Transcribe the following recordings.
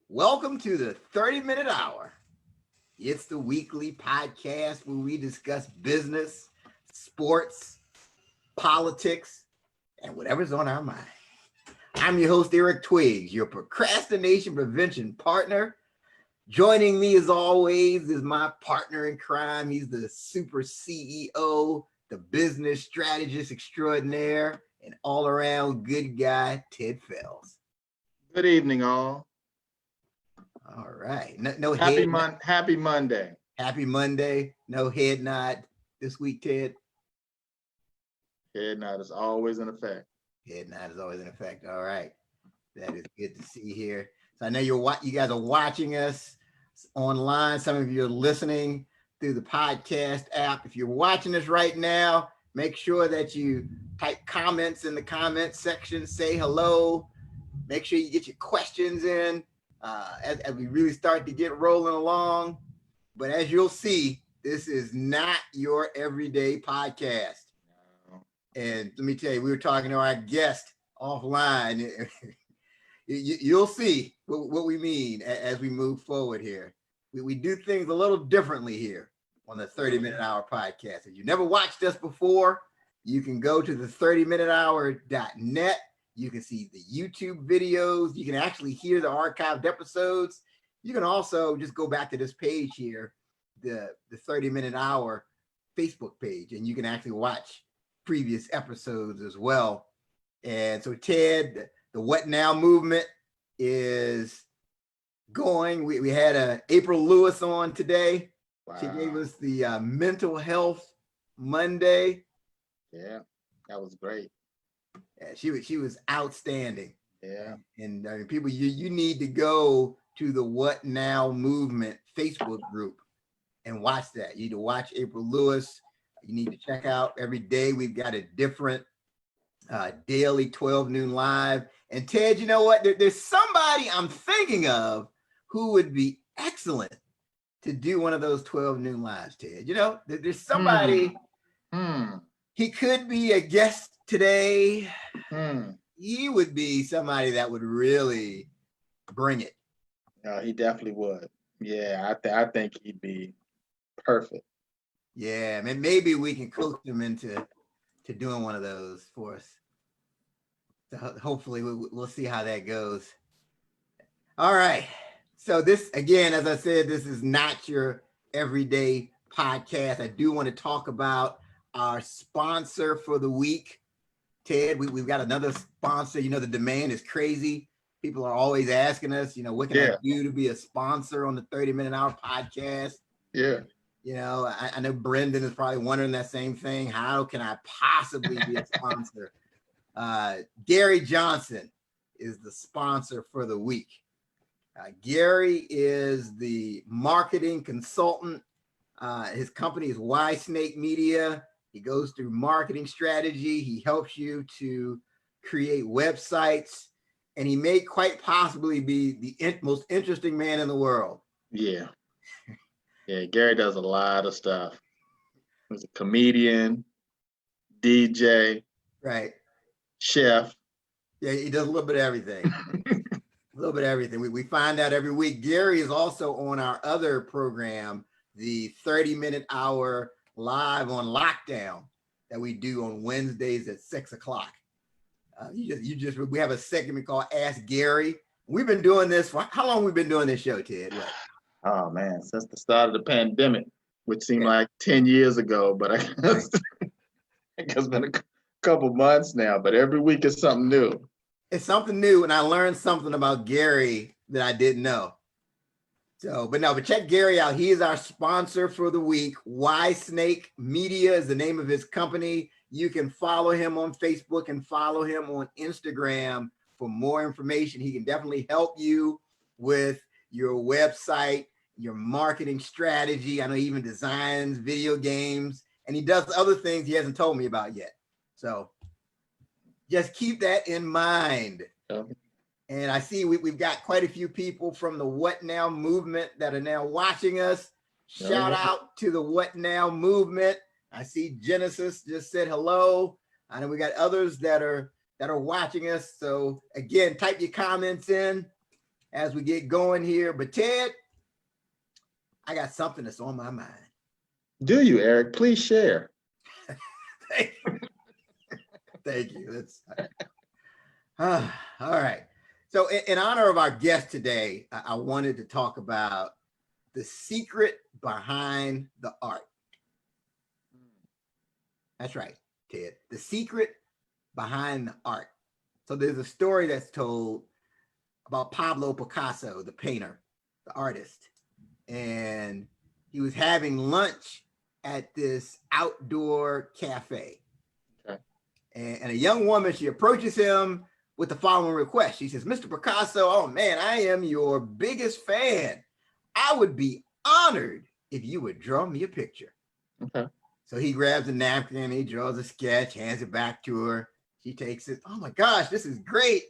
Welcome to the 30-minute hour. It's the weekly podcast where we discuss business, sports, politics, and whatever's on our mind. I'm your host, Eric Twiggs, your procrastination prevention partner. Joining me as always is my partner in crime. He's the super CEO, the business strategist extraordinaire, and all-around good guy, Ted Fells. Good evening, all. All right. No Happy head nod. Happy Monday. Happy Monday. No head nod this week, Ted. Head nod is always in effect. Head nod is always in effect. All right. That is good to see here. So I know you guys are watching us online. Some of you are listening through the podcast app. If you're watching us right now, make sure that you type comments in the comment section. Say hello. Make sure you get your questions in. As we really start to get rolling along. But as you'll see, this is not your everyday podcast. No. And let me tell you, we were talking to our guest offline. You'll see what we mean as we move forward here. We do things a little differently here on the 30-minute hour podcast. If you've never watched us before, you can go to the 30minutehour.net. You can see the YouTube videos. You can actually hear the archived episodes. You can also just go back to this page here, the 30-minute hour Facebook page, and you can actually watch previous episodes as well. And so, Ted, the What Now movement is going. We had April Lewis on today. Wow. She gave us the Mental Health Monday. Yeah, that was great. Yeah, she was outstanding. Yeah. And I mean, people, you need to go to the What Now movement Facebook group and watch that. You need to watch April Lewis. You need to check out every day. We've got a different daily 12 noon live. And Ted, you know what? There's somebody I'm thinking of who would be excellent to do one of those 12 noon lives, Ted. You know, there's somebody. He could be a guest today. He would be somebody that would really bring it. He definitely would. Yeah, I think he'd be perfect. Yeah, maybe we can coach him into doing one of those for us. So hopefully we'll see how that goes. All right. So this, again, as I said, this is not your everyday podcast. I do want to talk about our sponsor for the week. Ted, we've got another sponsor. You know, the demand is crazy. People are always asking us, you know, what can I do to be a sponsor on the 30-minute hour podcast? Yeah. You know, I know Brendan is probably wondering that same thing. How can I possibly be a sponsor? Gary Johnson is the sponsor for the week. Gary is the marketing consultant. His company is Y Snake Media. He goes through marketing strategy. He helps you to create websites, and he may quite possibly be the most interesting man in the world. Yeah. Yeah, Gary does a lot of stuff. He's a comedian, DJ, right? Chef. Yeah, he does a little bit of everything. A little bit of everything. We find out every week. Gary is also on our other program, the 30-minute hour live on lockdown that we do on Wednesdays at 6 o'clock. We have a segment called Ask Gary. We've been doing this for how long? We've been doing this show, Ted? What? Oh man, since the start of the pandemic, which seemed like 10 years ago, but I guess it's been a couple months now. But every week is something new. It's something new, and I learned something about Gary that I didn't know. So, but check Gary out. He is our sponsor for the week. Y Snake Media is the name of his company. You can follow him on Facebook and follow him on Instagram for more information. He can definitely help you with your website, your marketing strategy. I know he even designs video games, and he does other things he hasn't told me about yet. So just keep that in mind. Okay. And I see we've got quite a few people from the What Now movement that are now watching us. Shout out to the What Now movement. I see Genesis just said hello. I know we got others that are watching us. So again, type your comments in as we get going here. But Ted, I got something that's on my mind. Do you, Eric? Please share. Thank you. Thank you. That's all right. So in honor of our guest today, I wanted to talk about the secret behind the art. That's right, Ted. The secret behind the art. So there's a story that's told about Pablo Picasso, the painter, the artist. And he was having lunch at this outdoor cafe. Okay. And a young woman, she approaches him with the following request. She says, Mr. Picasso, oh man, I am your biggest fan. I would be honored if you would draw me a picture. Okay. So he grabs a napkin, he draws a sketch, hands it back to her. She takes it. Oh my gosh, this is great.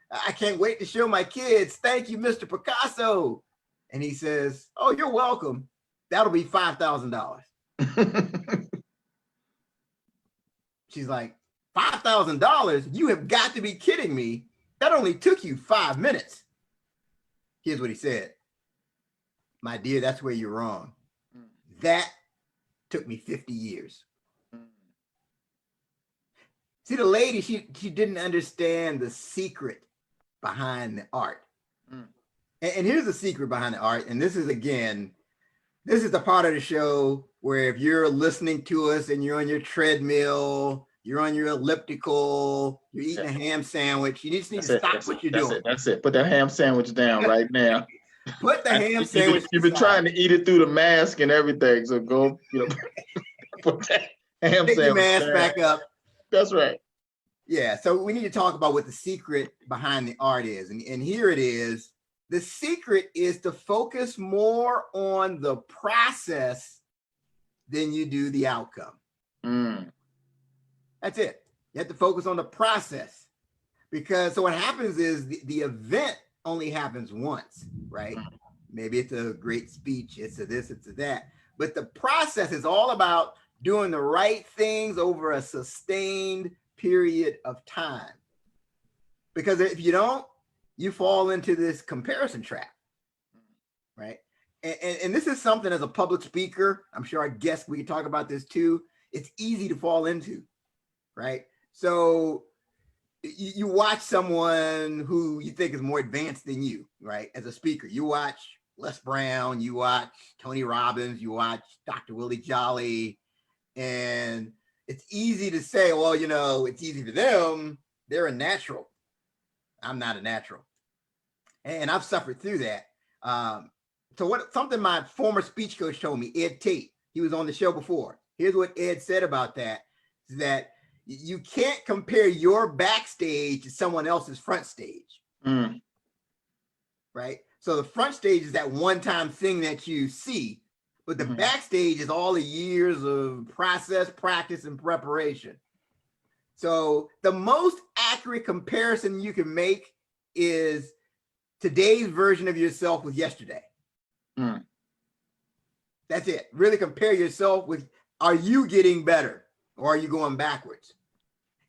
I can't wait to show my kids. Thank you, Mr. Picasso. And he says, oh, you're welcome. That'll be $5,000. She's like, $5,000? You have got to be kidding me. That only took you 5 minutes. Here's what he said. My dear, that's where you're wrong. That took me 50 years. See, the lady, she didn't understand the secret behind the art. And here's the secret behind the art. And this is, again, this is the part of the show where if you're listening to us and you're on your treadmill, you're on your elliptical, you're eating a ham sandwich, you just need to stop what you're doing. That's it. Put that ham sandwich down right now. Put the ham sandwich. You've been trying to eat it through the mask and everything. So go, put that ham Take sandwich your mask down. back up. That's right. Yeah, so we need to talk about what the secret behind the art is. And here it is. The secret is to focus more on the process than you do the outcome. That's it. You have to focus on the process. Because so what happens is the event only happens once, right? Maybe it's a great speech, it's a this, it's a that. But the process is all about doing the right things over a sustained period of time. Because if you don't, you fall into this comparison trap, right? And this is something as a public speaker, I'm sure our guests, we can talk about this too. It's easy to fall into, right? So you watch someone who you think is more advanced than you, right? As a speaker, you watch Les Brown, you watch Tony Robbins, you watch Dr. Willie Jolly, and it's easy to say, well, it's easy for them. They're a natural. I'm not a natural. And I've suffered through that. So something my former speech coach told me, Ed Tate, he was on the show before. Here's what Ed said about that, is that you can't compare your backstage to someone else's front stage, right? So the front stage is that one-time thing that you see, but the backstage is all the years of process, practice, and preparation. So the most accurate comparison you can make is today's version of yourself with yesterday. That's it. Really compare yourself with, are you getting better or are you going backwards?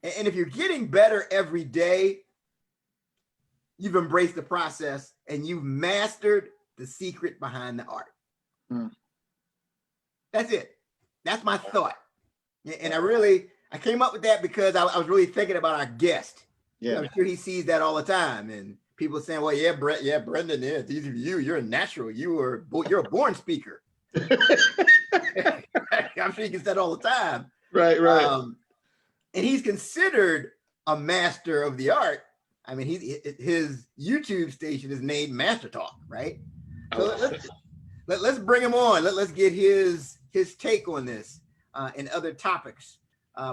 And if you're getting better every day, you've embraced the process and you've mastered the secret behind the art. That's it. That's my thought. And I came up with that because I was really thinking about our guest. Yeah. I'm sure he sees that all the time. And people saying, well, yeah, Brendan, it's easy for you. You're a natural. You're a born speaker. I'm sure he gets that all the time. Right. And he's considered a master of the art. I mean, his YouTube station is named Master Talk, right? So let's bring him on. Let's get his take on this and other topics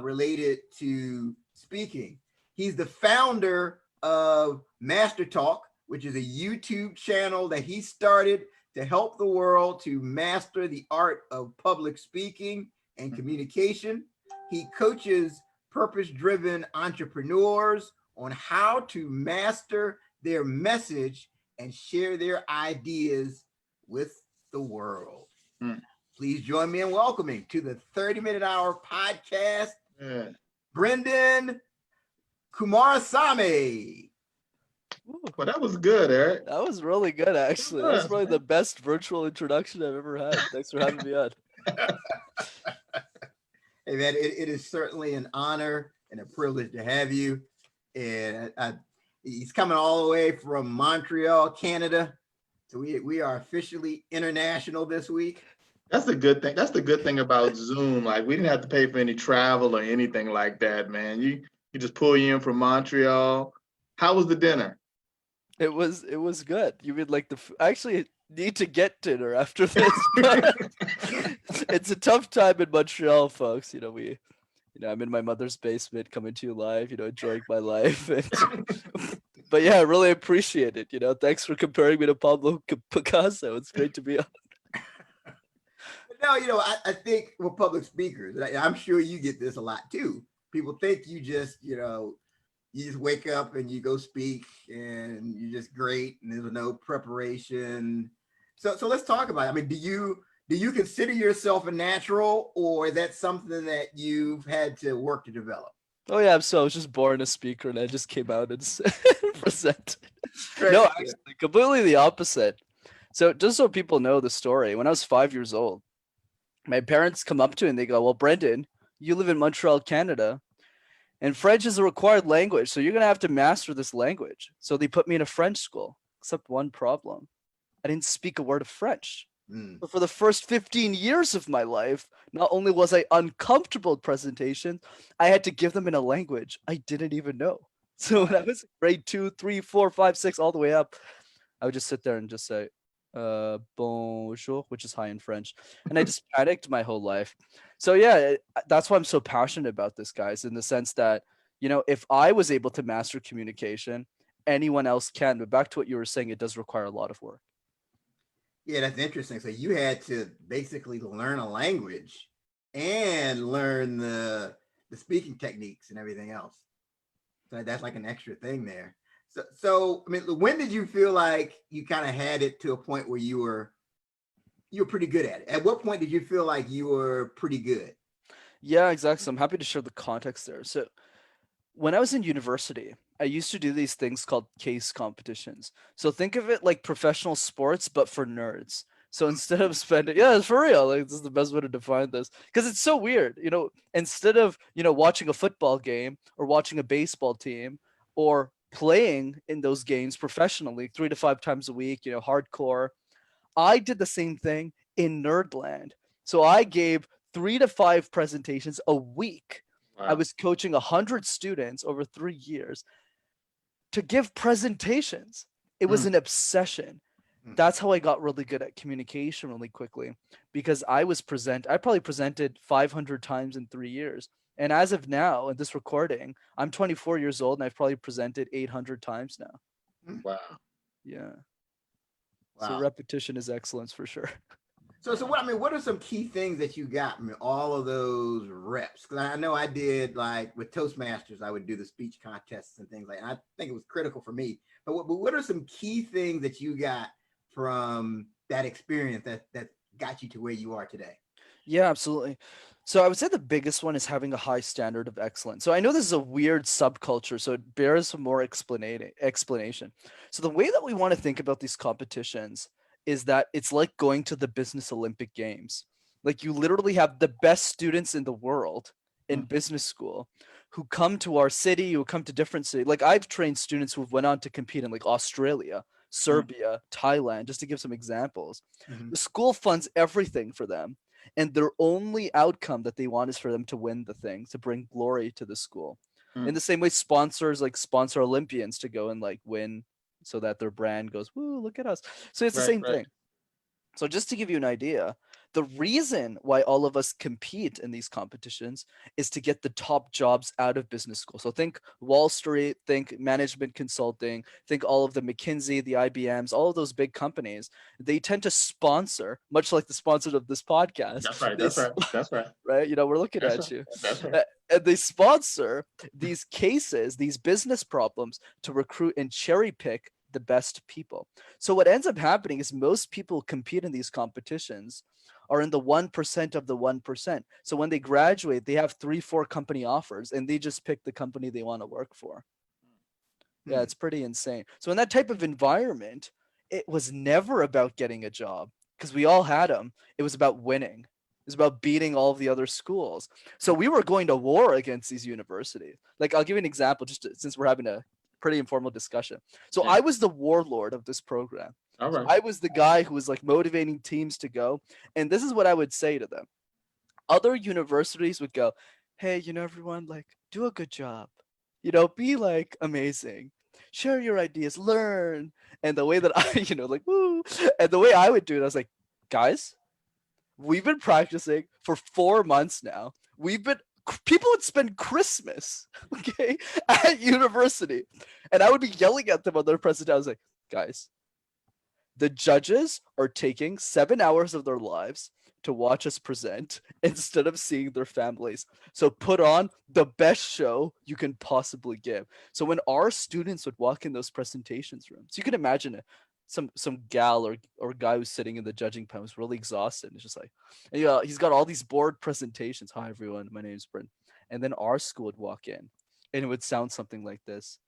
related to speaking. He's the founder of Master Talk, which is a YouTube channel that he started to help the world to master the art of public speaking and communication. He coaches purpose-driven entrepreneurs on how to master their message and share their ideas with the world. Please join me in welcoming to the 30-Minute Hour podcast, Brendan Kumarasamy. Woo. Well, that was good, Eric. That was really good, actually. That was probably man. the best virtual introduction I've ever had. Thanks for having me on. Hey man, it is certainly an honor and a privilege to have you. And he's coming all the way from Montreal, Canada. So we are officially international this week. That's the good thing. That's the good thing about Zoom. Like we didn't have to pay for any travel or anything like that, man. You just pull you in from Montreal. How was the dinner? It was good. You mean like I actually need to get dinner after this. But it's a tough time in Montreal, folks. I'm in my mother's basement coming to you live, enjoying my life. But yeah, I really appreciate it. Thanks for comparing me to Pablo Picasso. It's great to be on. No, I think we're public speakers. I'm sure you get this a lot too. People think you just wake up and you go speak and you're just great and there's no preparation. So let's talk about it. I mean, do you consider yourself a natural, or is that something that you've had to work to develop? Oh yeah, I was just born a speaker and I just came out and presented. No, actually, completely the opposite. So just so people know the story, when I was 5 years old, my parents come up to me and they go, "Well, Brendan, you live in Montreal, Canada, and French is a required language, so you're going to have to master this language." So they put me in a French school, except one problem. I didn't speak a word of French. But for the first 15 years of my life, not only was I uncomfortable with presentations, I had to give them in a language I didn't even know. So when I was grade 2, 3, 4, 5, 6, all the way up, I would just sit there and just say, bonjour, which is hi in French. And I just panicked my whole life. So yeah, that's why I'm so passionate about this, guys, in the sense that, if I was able to master communication, anyone else can. But back to what you were saying, it does require a lot of work. Yeah, that's interesting. So you had to basically learn a language and learn the speaking techniques and everything else. So that's like an extra thing there. So I mean, when did you feel like you kind of had it to a point where you were pretty good at it? At what point did you feel like you were pretty good? Yeah, exactly. So I'm happy to share the context there. So when I was in university, I used to do these things called case competitions. So think of it like professional sports, but for nerds. So instead of spending, yeah, it's for real. Like this is the best way to define this because it's so weird. Instead of watching a football game or watching a baseball team or playing in those games professionally 3 to 5 times a week, hardcore, I did the same thing in Nerdland. So I gave 3 to 5 presentations a week. Wow. I was coaching 100 students over 3 years to give presentations. It was an obsession. That's how I got really good at communication really quickly, because I probably presented 500 times in 3 years. And as of now, in this recording, I'm 24 years old and I've probably presented 800 times now. Wow. Yeah. Wow. So repetition is excellence for sure. So what are some key things that you got from all of those reps? Because I know I did, like with Toastmasters, I would do the speech contests and things like that. And I think it was critical for me. But what are some key things that you got from that experience that got you to where you are today? Yeah, absolutely. So I would say the biggest one is having a high standard of excellence. So I know this is a weird subculture, so it bears some more explanation. So the way that we want to think about these competitions is that it's like going to the Business Olympic Games. Like you literally have the best students in the world in business school who come to our city, who come to different cities. Like I've trained students who went on to compete in like Australia, Serbia, Thailand, just to give some examples. The school funds everything for them. And their only outcome that they want is for them to win the thing, to bring glory to the school. In the same way, sponsors like sponsor Olympians to go and like win so that their brand goes, woo, look at us. So it's the same thing. So just to give you an idea, the reason why all of us compete in these competitions is to get the top jobs out of business school. So think Wall Street, think management consulting, think all of the McKinsey, the IBMs, all of those big companies. They tend to sponsor, much like the sponsors of this podcast. That's right. Right? We're looking at you. That's right. And they sponsor these cases, these business problems to recruit and cherry pick the best people. So what ends up happening is most people compete in these competitions are in the 1% of the 1%. So when they graduate, they have 3-4 company offers and they just pick the company they want to work for. Yeah, it's pretty insane. So in that type of environment, it was never about getting a job because we all had them. It was about winning. It was about beating all of the other schools. So we were going to war against these universities. Like I'll give you an example, since we're having a pretty informal discussion. So Yeah. I was the warlord of this program. All So right. I was the guy who was like motivating teams to go. And this is what I would say to them. Other universities would go, hey, everyone, like, do a good job. Be like amazing. Share your ideas, learn. And the way that I, like, woo. And the way I would do it, I was like, guys, we've been practicing for 4 months now. People would spend Christmas, okay, at university. And I would be yelling at them on their presentation. I was like, guys, the judges are taking 7 hours of their lives to watch us present instead of seeing their families. So put on the best show you can possibly give. So when our students would walk in those presentations rooms, you can imagine it. Some gal or guy who's sitting in the judging panel was really exhausted. It's just like, and, he's got all these board presentations. Hi everyone, my name is Brent. And then our school would walk in, and it would sound something like this: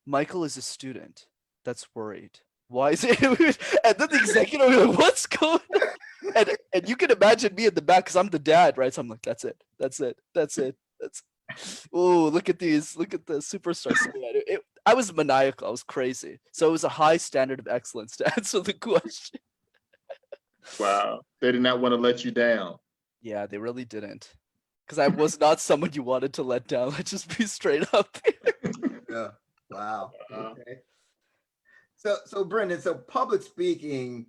Michael is a student that's worried. Why is it? And then the executive would be like, what's going on? And you can imagine me in the back because I'm the dad, right? So I'm like, that's it. Oh, look at these. Look at the superstars. I was maniacal. I was crazy. So it was a high standard of excellence to answer the question. Wow. They did not want to let you down. Yeah, they really didn't. Because I was not someone you wanted to let down. Let's just be straight up. Yeah. Wow. Wow. Okay. So Brendan, so public speaking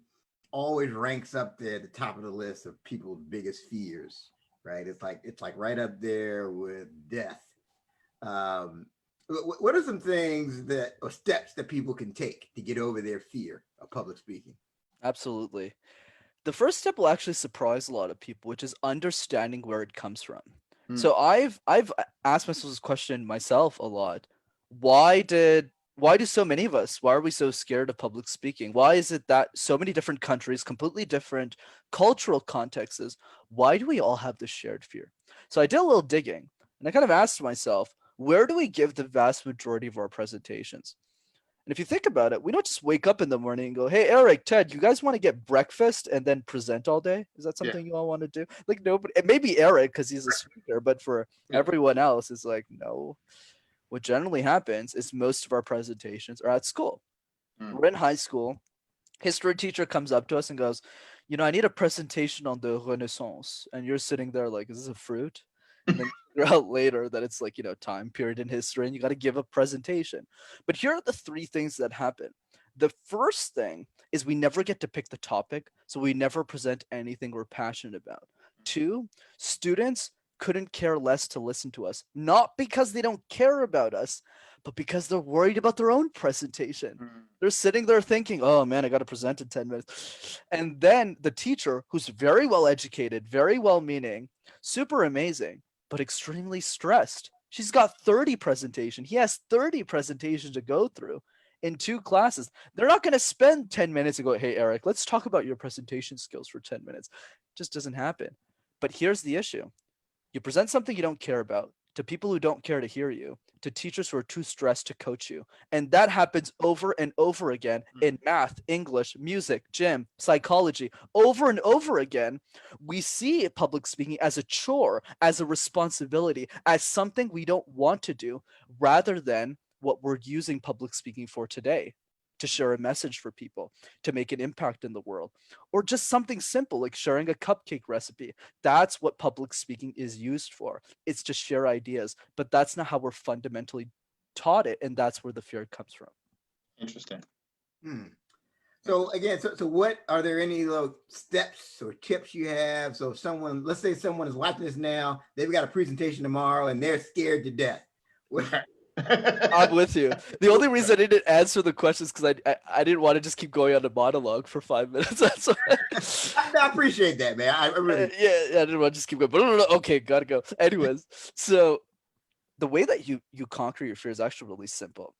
always ranks up there at the top of the list of people's biggest fears, right? It's like right up there with death. What are some things or steps that people can take to get over their fear of public speaking? Absolutely. The first step will actually surprise a lot of people, which is understanding where it comes from. So I've asked myself this question myself a lot. Why do so many of us, why are we so scared of public speaking? Why is it that so many different countries, completely different cultural contexts, why do we all have this shared fear? So I did a little digging, and I kind of asked myself, where do we give the vast majority of our presentations? And if you think about it, we don't just wake up in the morning and go, hey, Eric, Ted, you guys want to get breakfast and then present all day? Is that something you all want to do? Like nobody, it may be Eric because he's a speaker, but for everyone else, it's like, no. What generally happens is most of our presentations are at school. We're in high school. History teacher comes up to us and goes, I need a presentation on the Renaissance. And you're sitting there like, is this a fruit? And then you figure out later that it's like, time period in history and you got to give a presentation. But here are the three things that happen. The first thing is we never get to pick the topic. So we never present anything we're passionate about. 2, students couldn't care less to listen to us, not because they don't care about us, but because they're worried about their own presentation. They're sitting there thinking, oh man, I got to present in 10 minutes. And then the teacher, who's very well educated, very well meaning, super amazing, but extremely stressed. She's got 30 presentations. He has 30 presentations to go through in 2 classes. They're not going to spend 10 minutes and go, hey, Eric, let's talk about your presentation skills for 10 minutes. It just doesn't happen. But here's the issue. You present something you don't care about to people who don't care to hear you, to teachers who are too stressed to coach you. And that happens over and over again in math, English, music, gym, psychology. Over and over again, we see public speaking as a chore, as a responsibility, as something we don't want to do, rather than what we're using public speaking for today, to share a message for people, to make an impact in the world, or just something simple like sharing a cupcake recipe. That's what public speaking is used for. It's to share ideas, but that's not how we're fundamentally taught it, and that's where the fear comes from. Interesting. So again, so what are there any little steps or tips you have? So if let's say someone is watching this now, they've got a presentation tomorrow and they're scared to death. I'm with you. The only reason I didn't answer the questions because I didn't want to just keep going on a monologue for 5 minutes. That's I appreciate that, man. I really I didn't want to just keep going. But no, okay, gotta go. Anyways, so the way that you conquer your fear is actually really simple.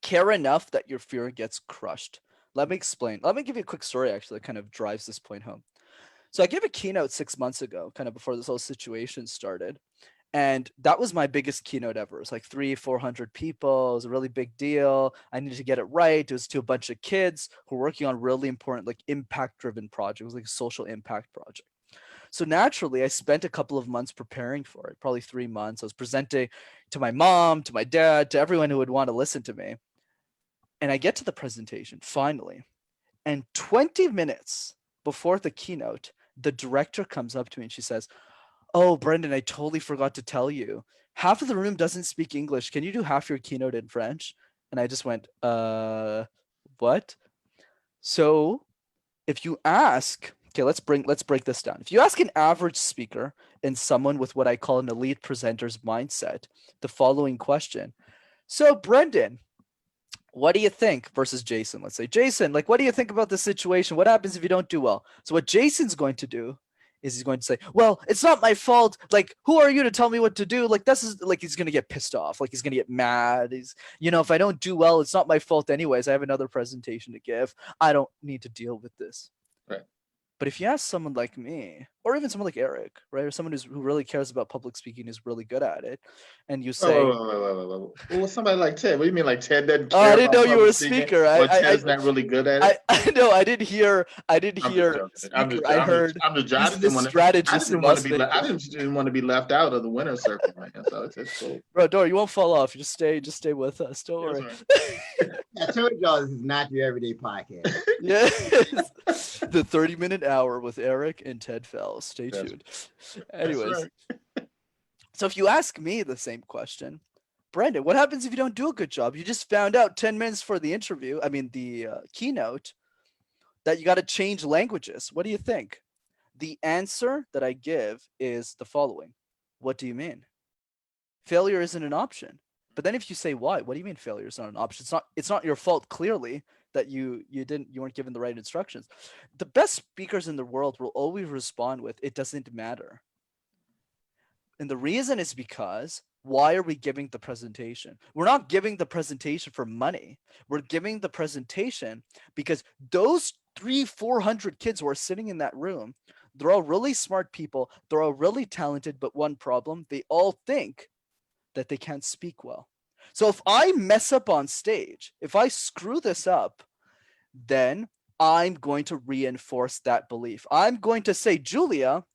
Care enough that your fear gets crushed. Let me explain. Let me give you a quick story actually that kind of drives this point home. So I gave a keynote 6 months ago, kind of before this whole situation started. And that was my biggest keynote ever. It was like 400 people. It was a really big deal. I needed to get it right. It was to a bunch of kids who were working on really important, like impact-driven project. It was like a social impact project. So naturally, I spent a couple of months preparing for it, probably 3 months. I was presenting to my mom, to my dad, to everyone who would want to listen to me. And I get to the presentation finally. And 20 minutes before the keynote, the director comes up to me and she says, "Oh, Brendan, I totally forgot to tell you. Half of the room doesn't speak English. Can you do half your keynote in French?" And I just went, what? So if you ask, okay, let's break this down. If you ask an average speaker and someone with what I call an elite presenter's mindset, the following question. So Brendan, what do you think versus Jason? Let's say, Jason, like, what do you think about this situation? What happens if you don't do well? So what Jason's going to do is he's going to say, well, it's not my fault. Like, who are you to tell me what to do? Like, this is like, he's going to get pissed off. Like, he's going to get mad. He's, if I don't do well, it's not my fault anyways. I have another presentation to give. I don't need to deal with this. Right. But if you ask someone like me, or even someone like Eric, right, or someone who really cares about public speaking, is really good at it, and you say, Well, somebody like Ted. What do you mean, like Ted doesn't "Oh, care I didn't know about you were a public speaking, speaker." or Ted's not really good at it? I know. I didn't hear. I'm just joking. Speaker. I heard. I'm just He's I the didn't want to. I strategist in didn't want Las to be. I Vegas. didn't want to be left out of the winner's circle, man. So it's cool. Bro, Dora, you won't fall off. You just stay with us. Don't Yes, worry. sir. I told y'all this is not your everyday podcast. Yes. The 30-minute hour with Eric and Ted Fells. Stay That's- tuned. Anyways, right. so if you ask me the same question, Brendan, what happens if you don't do a good job? You just found out 10 minutes for the interview, the keynote, that you got to change languages. What do you think? The answer that I give is the following. What do you mean? Failure isn't an option. But then if you say why, what do you mean failure is not an option? It's not your fault, clearly, that you weren't given the right instructions. The best speakers in the world will always respond with, "It doesn't matter." And the reason is because, why are we giving the presentation? We're not giving the presentation for money. We're giving the presentation because those 400 kids who are sitting in that room, they're all really smart people. They're all really talented, but one problem, they all think that they can't speak well. So if I mess up on stage, if I screw this up, then I'm going to reinforce that belief. I'm going to say, Julia,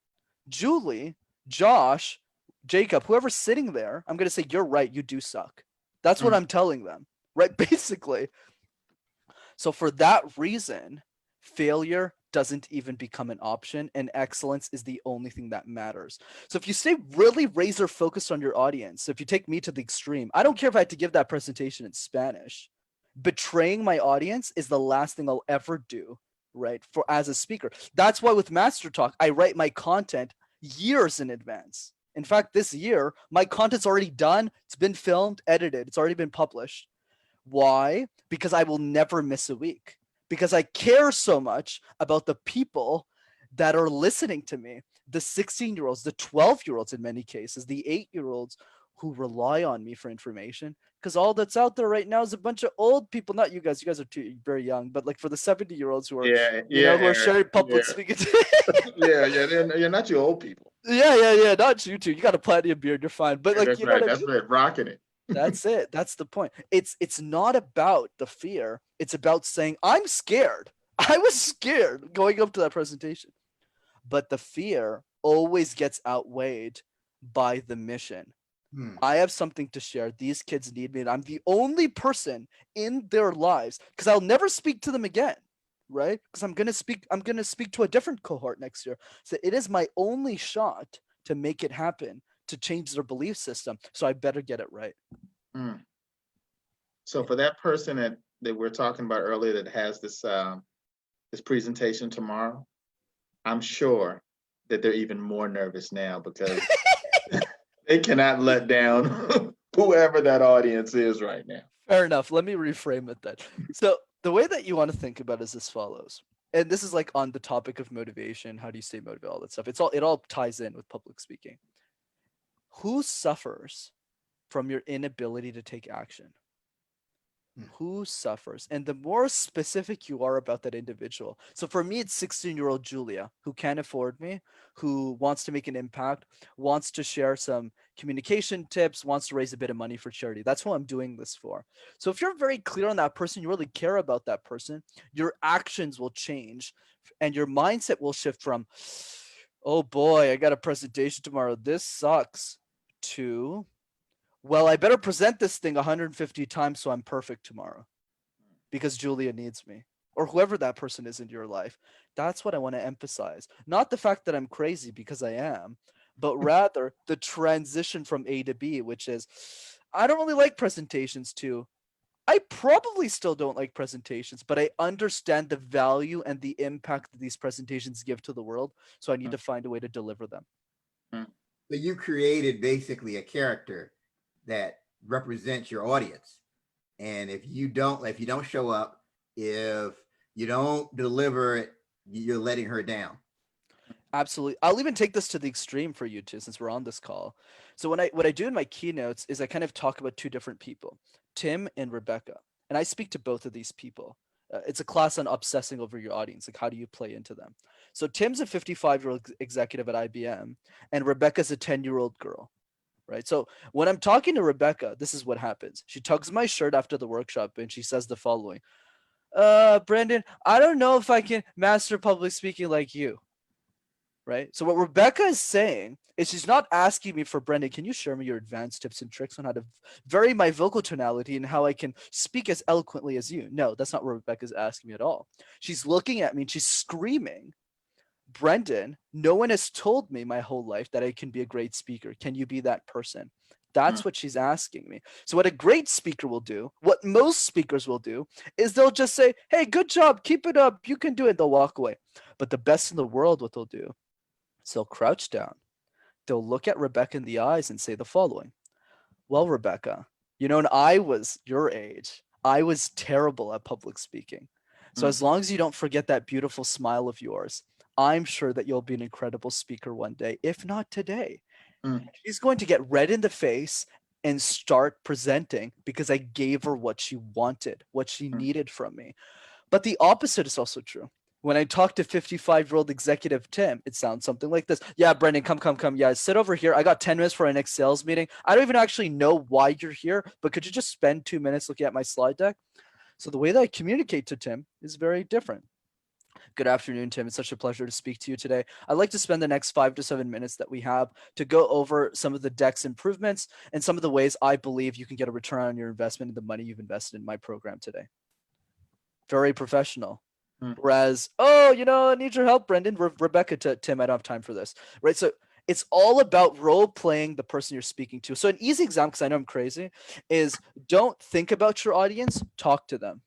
Julie, Josh, Jacob, whoever's sitting there, I'm going to say, you're right, you do suck. That's what I'm telling them, right? Basically. So for that reason, failure doesn't even become an option, and excellence is the only thing that matters. So if you stay really razor focused on your audience, so if you take me to the extreme, I don't care if I had to give that presentation in Spanish. Betraying my audience is the last thing I'll ever do, right? For as a speaker. That's why with Master Talk, I write my content years in advance. In fact, this year, my content's already done. It's been filmed, edited. It's already been published. Why? Because I will never miss a week. Because I care so much about the people that are listening to me, the 16-year-olds, the 12-year-olds in many cases, the 8-year-olds who rely on me for information. Because all that's out there right now is a bunch of old people. Not you guys. You guys are very young. But like for the 70-year-olds who are, who are sharing public speaking. You're not you old people. Yeah. Not you two. You got a plenty of beard. You're fine. But like, that's right. That's right. Rocking it. That's it. That's the point. It's not about the fear. It's about saying, I'm scared. I was scared going up to that presentation. But the fear always gets outweighed by the mission. I have something to share. These kids need me, and I'm the only person in their lives, because I'll never speak to them again, right? Because I'm gonna speak to a different cohort next year. So it is my only shot to make it happen, to change their belief system. So I better get it right. So for that person that we're talking about earlier that has this this presentation tomorrow, I'm sure that they're even more nervous now because they cannot let down whoever that audience is right now. Fair enough. Let me reframe it then. So the way that you want to think about it is as follows. And this is like on the topic of motivation. How do you stay motivated? All that stuff. It all ties in with public speaking. Who suffers from your inability to take action? Who suffers? And the more specific you are about that individual. So for me, it's 16-year-old Julia who can't afford me, who wants to make an impact, wants to share some communication tips, wants to raise a bit of money for charity. That's who I'm doing this for. So if you're very clear on that person, you really care about that person, your actions will change and your mindset will shift from, oh boy, I got a presentation tomorrow. This sucks, to, well, I better present this thing 150 times so I'm perfect tomorrow because Julia needs me, or whoever that person is in your life. That's what I want to emphasize. Not the fact that I'm crazy, because I am, but rather the transition from A to B, which is, I don't really like presentations, to, I probably still don't like presentations, but I understand the value and the impact that these presentations give to the world. So I need to find a way to deliver them. So you created basically a character that represents your audience. And if you don't show up, if you don't deliver it, you're letting her down. Absolutely. I'll even take this to the extreme for you too, since we're on this call. So what I do in my keynotes is I kind of talk about two different people, Tim and Rebecca. And I speak to both of these people. It's a class on obsessing over your audience. Like, how do you play into them? So Tim's a 55-year-old executive at IBM, and Rebecca's a 10-year-old girl, right? So when I'm talking to Rebecca, this is what happens. She tugs my shirt after the workshop and she says the following: Brandon, I don't know if I can master public speaking like you. Right? So what Rebecca is saying is, she's not asking me for, Brendan, can you share me your advanced tips and tricks on how to vary my vocal tonality and how I can speak as eloquently as you? No, that's not what Rebecca's asking me at all. She's looking at me and she's screaming, Brendan, no one has told me my whole life that I can be a great speaker. Can you be that person? That's what she's asking me. So what a great speaker will do, what most speakers will do, is they'll just say, hey, good job, keep it up, you can do it. They'll walk away. But the best in the world, what they'll do, so they'll crouch down. They'll look at Rebecca in the eyes and say the following: well, Rebecca, you know, when I was your age, I was terrible at public speaking. So as long as you don't forget that beautiful smile of yours, I'm sure that you'll be an incredible speaker one day, if not today. She's going to get red in the face and start presenting because I gave her what she wanted, what she needed from me. But the opposite is also true. When I talk to 55-year-old executive Tim, it sounds something like this. Yeah, Brendan, come. Yeah, sit over here. I got 10 minutes for our next sales meeting. I don't even actually know why you're here, but could you just spend 2 minutes looking at my slide deck? So the way that I communicate to Tim is very different. Good afternoon, Tim. It's such a pleasure to speak to you today. I'd like to spend the next 5 to 7 minutes that we have to go over some of the deck's improvements and some of the ways I believe you can get a return on your investment and the money you've invested in my program today. Very professional. Whereas, oh, you know, I need your help, Brendan. Rebecca to Tim, I don't have time for this, right? So it's all about role playing the person you're speaking to. So an easy example, because I know I'm crazy, is don't think about your audience, talk to them,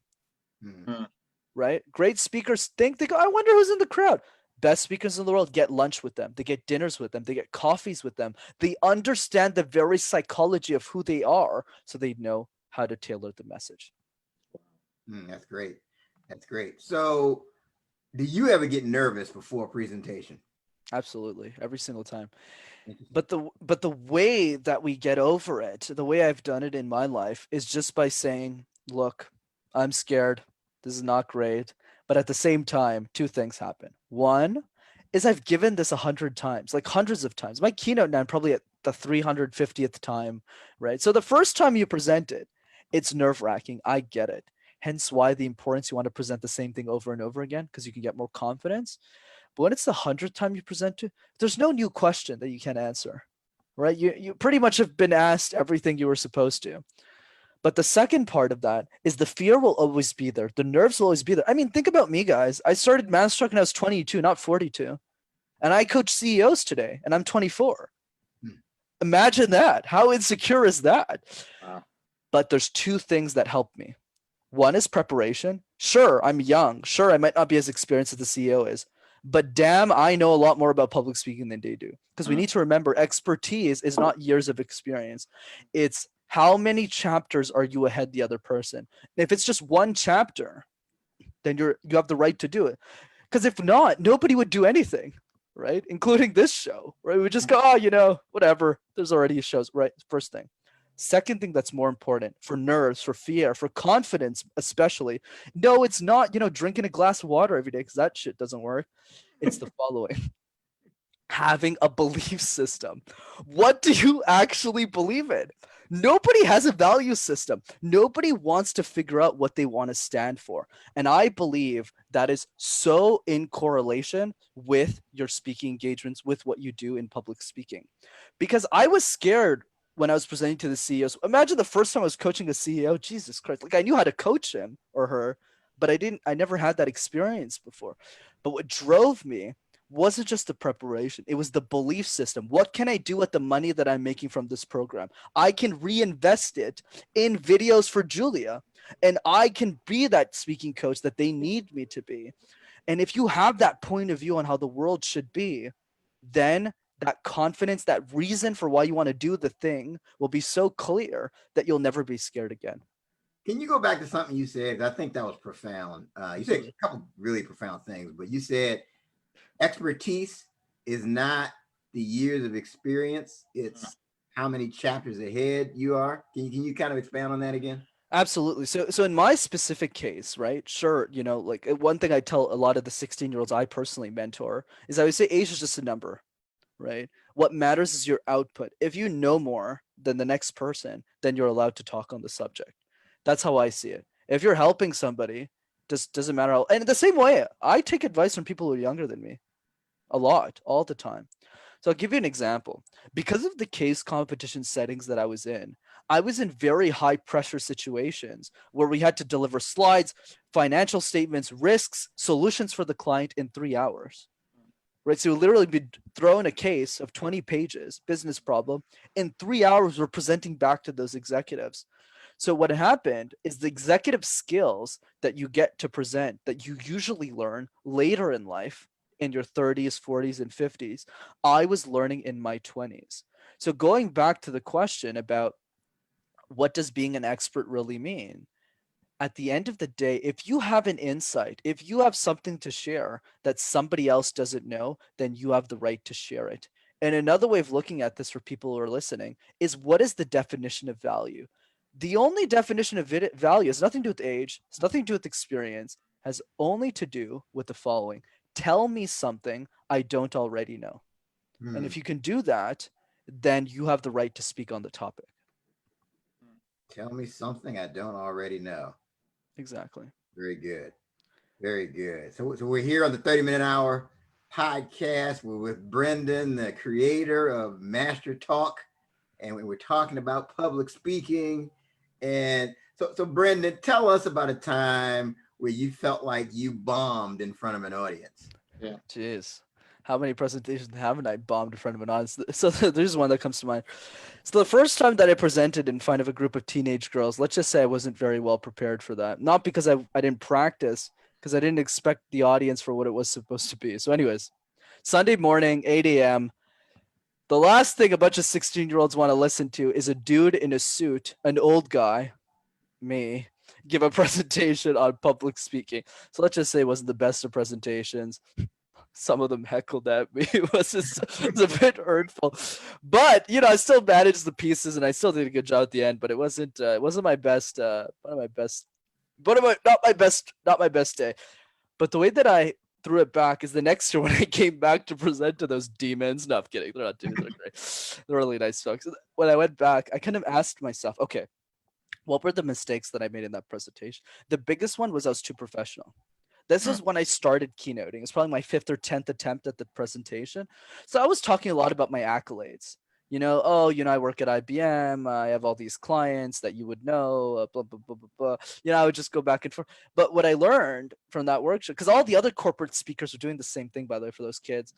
right? Great speakers they go, I wonder who's in the crowd. Best speakers in the world get lunch with them. They get dinners with them. They get coffees with them. They understand the very psychology of who they are, so they know how to tailor the message. That's great. That's great. So do you ever get nervous before a presentation? Absolutely. Every single time. But the way that we get over it, the way I've done it in my life, is just by saying, look, I'm scared. This is not great. But at the same time, two things happen. One is I've given this 100 times, like hundreds of times. My keynote now, I'm probably at the 350th time, right? So the first time you present it, it's nerve-wracking. I get it. Hence why the importance, you want to present the same thing over and over again, because you can get more confidence. But when it's the 100th time you present it, there's no new question that you can't answer, right? You pretty much have been asked everything you were supposed to. But the second part of that is the fear will always be there. The nerves will always be there. I mean, think about me, guys. I started Masterstruck when I was 22, not 42. And I coach CEOs today, and I'm 24. Imagine that. How insecure is that? Wow. But there's two things that help me. One is preparation. Sure, I'm young. Sure, I might not be as experienced as the CEO is. But damn, I know a lot more about public speaking than they do. Because we need to remember, expertise is not years of experience. It's how many chapters are you ahead the other person. If it's just one chapter, then you have the right to do it. Because if not, nobody would do anything, right? Including this show, right? We would just go, oh, you know, whatever. There's already shows, right? First thing. Second thing that's more important for nerves, for fear, for confidence, especially. No, it's not, drinking a glass of water every day because that shit doesn't work. It's the following: having a belief system. What do you actually believe in? Nobody has a value system. Nobody wants to figure out what they want to stand for. And I believe that is so in correlation with your speaking engagements, with what you do in public speaking. Because I was scared when I was presenting to the CEOs. Imagine the first time I was coaching a CEO, Jesus Christ. Like I knew how to coach him or her, but I never had that experience before. But what drove me wasn't just the preparation, it was the belief system. What can I do with the money that I'm making from this program? I can reinvest it in videos for Julia, and I can be that speaking coach that they need me to be. And if you have that point of view on how the world should be, then that confidence, that reason for why you want to do the thing will be so clear that you'll never be scared again. Can you go back to something you said? I think that was profound. You said a couple really profound things, but you said expertise is not the years of experience, it's how many chapters ahead you are. Can you kind of expand on that again? Absolutely. So in my specific case, right? Sure, like one thing I tell a lot of the 16-year-olds I personally mentor is I would say age is just a number, right? What matters is your output. If you know more than the next person, then you're allowed to talk on the subject. That's how I see it. If you're helping somebody, doesn't matter how, and the same way, I take advice from people who are younger than me a lot, all the time. So I'll give you an example. Because of the case competition settings that I was in very high pressure situations where we had to deliver slides, financial statements, risks, solutions for the client in 3 hours. Right. So literally be thrown a case of 20 pages, business problem. In 3 hours, we're presenting back to those executives. So what happened is the executive skills that you get to present that you usually learn later in life in your 30s, 40s, and 50s, I was learning in my 20s. So going back to the question about what does being an expert really mean? At the end of the day, if you have an insight, if you have something to share that somebody else doesn't know, then you have the right to share it. And another way of looking at this for people who are listening is what is the definition of value? The only definition of value has nothing to do with age, has nothing to do with experience, has only to do with the following: tell me something I don't already know. And Hmm. if you can do that, then you have the right to speak on the topic. Tell me something I don't already know. Exactly. Very good. Very good. So we're here on the 30-minute hour podcast. We're with Brendan, the creator of Master Talk, and we were talking about public speaking. And so Brendan, tell us about a time where you felt like you bombed in front of an audience. Yeah. Jeez. How many presentations haven't I bombed in front of an audience? So there's one that comes to mind. So the first time that I presented in front of a group of teenage girls, let's just say I wasn't very well prepared for that. Not because I didn't practice, because I didn't expect the audience for what it was supposed to be. So anyways, Sunday morning, 8 a.m. The last thing a bunch of 16-year-olds want to listen to is a dude in a suit, an old guy, me, give a presentation on public speaking. So let's just say it wasn't the best of presentations. Some of them heckled at me. It's a bit hurtful, but I still managed the pieces and I still did a good job at the end. But it wasn't my best. One of my best. One of my not my best day. But the way that I threw it back is the next year when I came back to present to those demons. No, I'm kidding. They're not demons. They're great. They're really nice folks. When I went back, I kind of asked myself, okay, what were the mistakes that I made in that presentation? The biggest one was I was too professional. This Mm. is when I started keynoting. It's probably my 5th or 10th attempt at the presentation. So I was talking a lot about my accolades. I work at IBM. I have all these clients that you would know, blah, blah, blah, blah, blah. I would just go back and forth. But what I learned from that workshop, because all the other corporate speakers are doing the same thing, by the way, for those kids,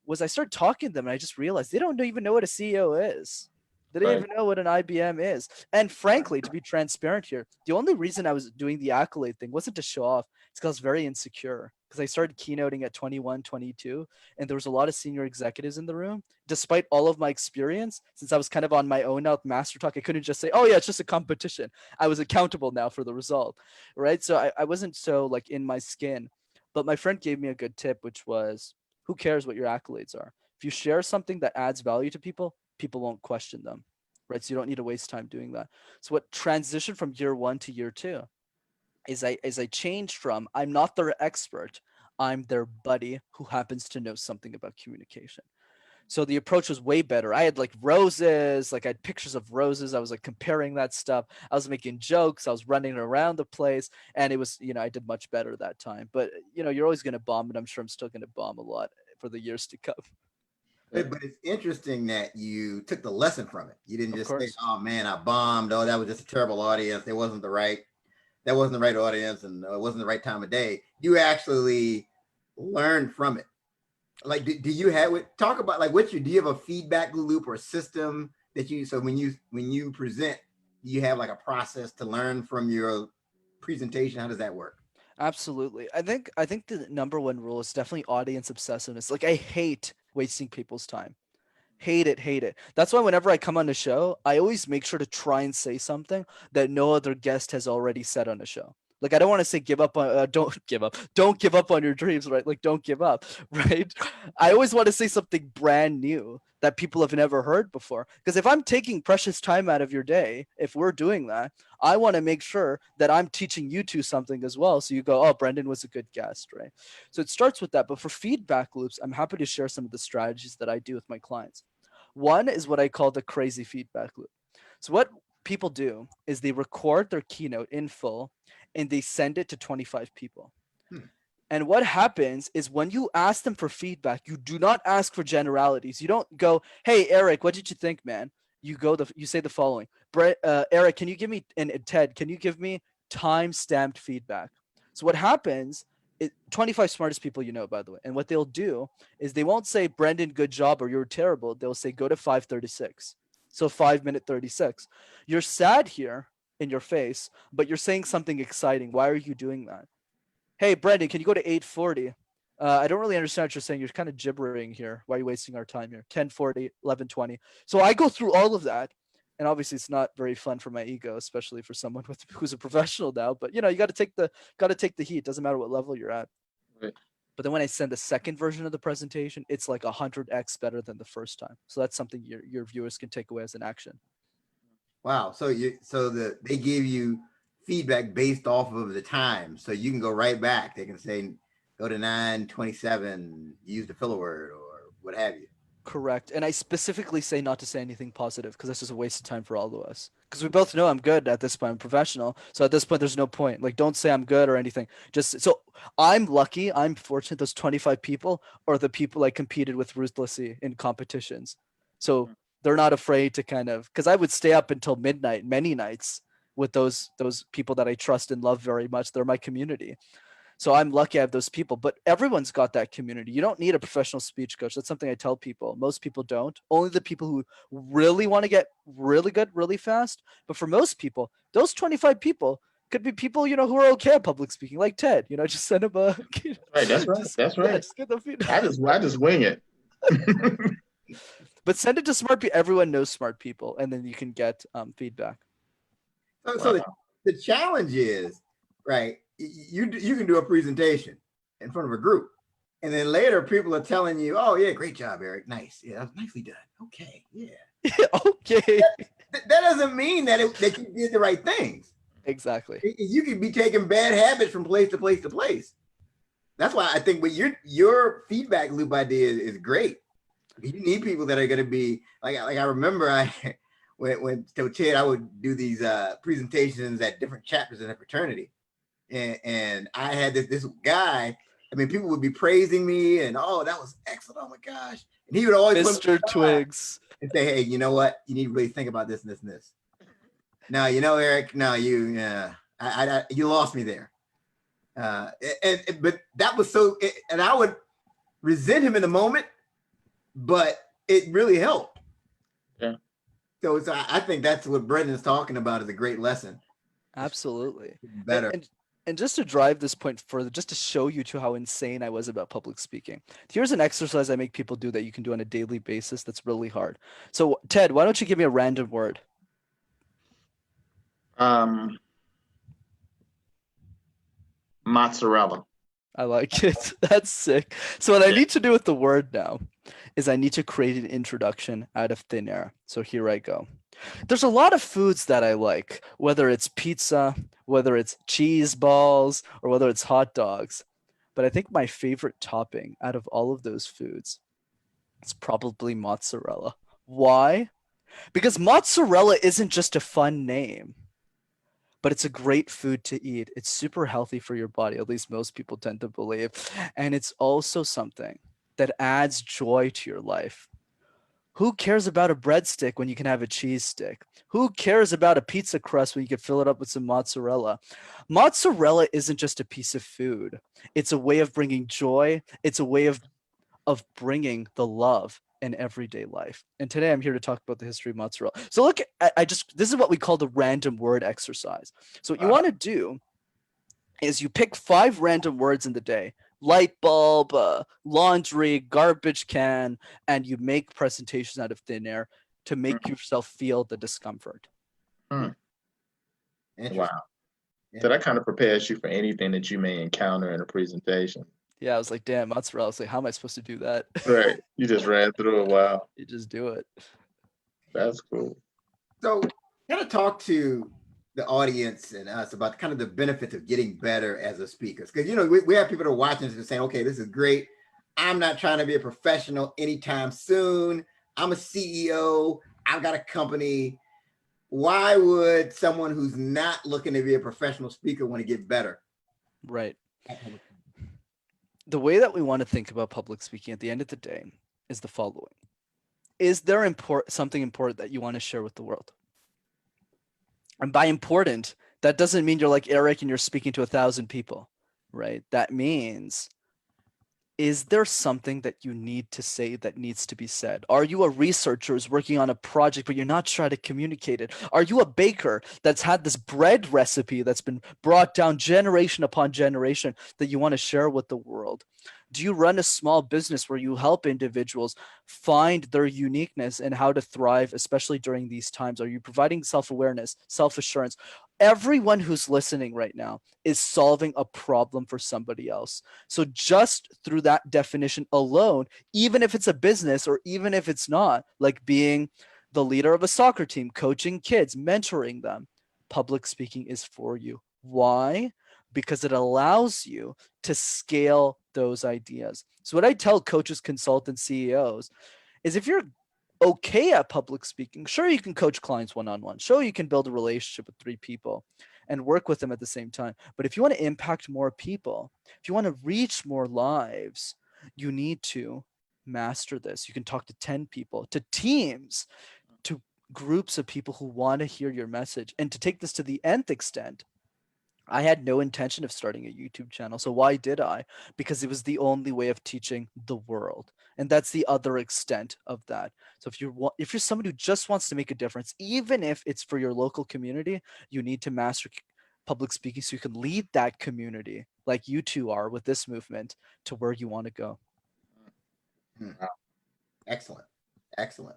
was I started talking to them and I just realized they don't even know what a CEO is. They didn't Right. even know what an IBM is. And frankly, to be transparent here, the only reason I was doing the accolade thing wasn't to show off. It's because I was very insecure because I started keynoting at 21, 22, and there was a lot of senior executives in the room. Despite all of my experience, since I was kind of on my own now with Master Talk, I couldn't just say, oh yeah, it's just a competition. I was accountable now for the result, right? So I wasn't so like in my skin. But my friend gave me a good tip, which was, who cares what your accolades are? If you share something that adds value to people, people won't question them. right? So you don't need to waste time doing that. So what transitioned from year 1 to year 2 is I changed from I'm not their expert, I'm their buddy who happens to know something about communication. So the approach was way better. I had like roses, like I had pictures of roses. I was like comparing that stuff. I was making jokes. I was running around the place, and it was, I did much better that time. But you're always going to bomb, and I'm sure I'm still going to bomb a lot for the years to come. But it's interesting that you took the lesson from it. You didn't Of just say, course. "Oh man, I bombed. Oh, that was just a terrible audience. That wasn't the right audience, and it wasn't the right time of day." You actually learned from it. Like, do you talk about like do you have a feedback loop or a system that so when you present, you have like a process to learn from your presentation? How does that work? Absolutely. I think the number one rule is definitely audience obsessiveness. Like I hate wasting people's time. Hate it, hate it. That's why whenever I come on the show, I always make sure to try and say something that no other guest has already said on the show. Like I don't want to say give up on don't give up. Don't give up on your dreams, right? Like don't give up, right? I always want to say something brand new that people have never heard before. Because if I'm taking precious time out of your day, if we're doing that, I want to make sure that I'm teaching you two something as well. So you go, oh, Brendan was a good guest, right? So it starts with that. But for feedback loops, I'm happy to share some of the strategies that I do with my clients. One is what I call the crazy feedback loop. So what people do is they record their keynote in full and they send it to 25 people. Hmm. And what happens is when you ask them for feedback, you do not ask for generalities. You don't go, "Hey Eric, what did you think, man?" You say the following: Eric, can you give me, and Ted, can you give me time-stamped feedback? So what happens? 25 smartest people by the way, and what they'll do is they won't say, "Brendan, good job," or "You're terrible." They'll say, "Go to 5:36." So 5 minute 36. You're sad here in your face, but you're saying something exciting. Why are you doing that? "Hey, Brendan, can you go to 8:40? I don't really understand what you're saying. You're kind of gibbering here. Why are you wasting our time here? 10:40, 11:20. So I go through all of that. And obviously it's not very fun for my ego, especially for someone who's a professional now. But you got to take the heat. Doesn't matter what level you're at. Right. But then when I send the second version of the presentation, it's like 100x better than the first time. So that's something your viewers can take away as an action. Wow. So they give you feedback based off of the time. So you can go right back. They can say, go to 9:27, use the filler word or what have you. Correct. And I specifically say not to say anything positive because this is a waste of time for all of us. Because we both know I'm good at this point. I'm professional. So at this point, there's no point. Like, don't say I'm good or anything. Just so I'm lucky. I'm fortunate. Those 25 people are the people I competed with ruthlessly in competitions. So they're not afraid to because I would stay up until midnight many nights with those people that I trust and love very much. They're my community. So I'm lucky I have those people, but everyone's got that community. You don't need a professional speech coach. That's something I tell people. Most people don't. Only the people who really want to get really good really fast. But for most people, those 25 people could be people, who are okay at public speaking, like Ted. Just send him a. Right, that's right. That's right. Just get the feedback. I just wing it. But send it to smart people. Everyone knows smart people, and then you can get feedback. So the challenge is, right, you can do a presentation in front of a group, and then later people are telling you, "Oh yeah, great job, Eric. Nice. Yeah, that was nicely done. Okay, yeah." Okay. That doesn't mean that you did the right things. Exactly. You could be taking bad habits from place to place to place. That's why I think with your feedback loop idea is great. You need people that are going to be like I remember when Ted, I would do these presentations at different chapters in a fraternity, and I had this guy. I mean, people would be praising me and, "Oh, that was excellent. Oh my gosh." And he would always Mr. Twigs and say, "Hey, you know what? You need to really think about this and this and this." No, Eric, no, you lost me there. But that was and I would resent him in the moment, but it really helped. Yeah. So I think that's what Brendan's talking about is a great lesson. Absolutely. Better. And just to drive this point further, just to show you how insane I was about public speaking, here's an exercise I make people do that you can do on a daily basis that's really hard. So, Ted, why don't you give me a random word? Mozzarella. I like it. That's sick. So what I need to do with the word now is I need to create an introduction out of thin air. So here I go. There's a lot of foods that I like, whether it's pizza, whether it's cheese balls, or whether it's hot dogs. But I think my favorite topping out of all of those foods is probably mozzarella. Why? Because mozzarella isn't just a fun name, but it's a great food to eat. It's super healthy for your body, at least most people tend to believe. And it's also something that adds joy to your life. Who cares about a breadstick when you can have a cheese stick? Who cares about a pizza crust when you can fill it up with some mozzarella? Mozzarella isn't just a piece of food. It's a way of bringing joy. It's a way of bringing the love in everyday life. And today I'm here to talk about the history of mozzarella. So look, this is what we call the random word exercise. So what you want to do is you pick 5 random words in the day: light bulb, laundry, garbage can, and you make presentations out of thin air to make yourself feel the discomfort. Interesting. Wow. So that kind of prepares you for anything that you may encounter in a presentation. Yeah, I was like, damn, mozzarella. I was like, how am I supposed to do that? Right. You just ran through it. Wow. You just do it. That's cool. So kind of talk to the audience and us about kind of the benefits of getting better as a speaker. Because, you know, we have people that are watching this and saying, okay, this is great. I'm not trying to be a professional anytime soon. I'm a CEO. I've got a company. Why would someone who's not looking to be a professional speaker want to get better? Right. The way that we want to think about public speaking at the end of the day is the following. Is there something important that you want to share with the world? And by important, that doesn't mean you're like Eric and you're speaking to 1,000 people, right? That means, is there something that you need to say that needs to be said? Are you a researcher who's working on a project, but you're not trying to communicate it? Are you a baker that's had this bread recipe that's been brought down generation upon generation that you want to share with the world? Do you run a small business where you help individuals find their uniqueness and how to thrive, especially during these times? Are you providing self-awareness, self-assurance? Everyone who's listening right now is solving a problem for somebody else. So just through that definition alone, even if it's a business or even if it's not, like being the leader of a soccer team, coaching kids, mentoring them, public speaking is for you. Why? Because it allows you to scale those ideas. So what I tell coaches, consultants, CEOs is, if you're okay at public speaking, sure, you can coach clients one-on-one. Sure, you can build a relationship with 3 people and work with them at the same time. But if you want to impact more people, if you want to reach more lives, you need to master this. You can talk to 10 people, to teams, to groups of people who want to hear your message. And to take this to the nth extent, I had no intention of starting a YouTube channel. So why did I? Because it was the only way of teaching the world. And that's the other extent of that. So if you're someone who just wants to make a difference, even if it's for your local community, you need to master public speaking so you can lead that community, like you two are with this movement, to where you want to go. Excellent. Excellent.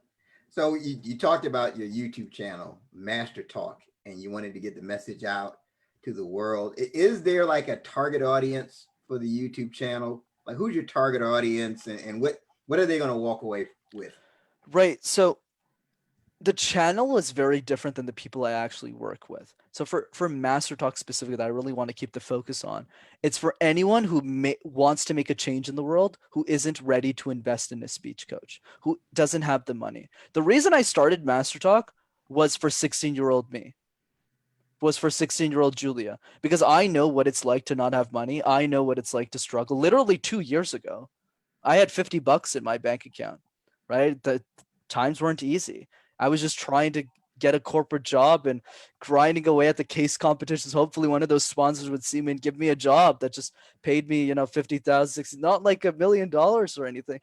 So you talked about your YouTube channel, Master Talk, and you wanted to get the message out to the world. Is there like a target audience for the YouTube channel? Like, who's your target audience, and what are they going to walk away with? Right. So the channel is very different than the people I actually work with. So for Master Talk specifically, that I really want to keep the focus on, it's for anyone who wants to make a change in the world, who isn't ready to invest in a speech coach, who doesn't have the money. The reason I started Master Talk was for 16-year-old me, was for 16-year-old Julia, because I know what it's like to not have money. I know what it's like to struggle. Literally 2 years ago, I had $50 in my bank account, right? The times weren't easy. I was just trying to get a corporate job and grinding away at the case competitions. Hopefully one of those sponsors would see me and give me a job that just paid me, 50,000, 60, not like $1 million or anything.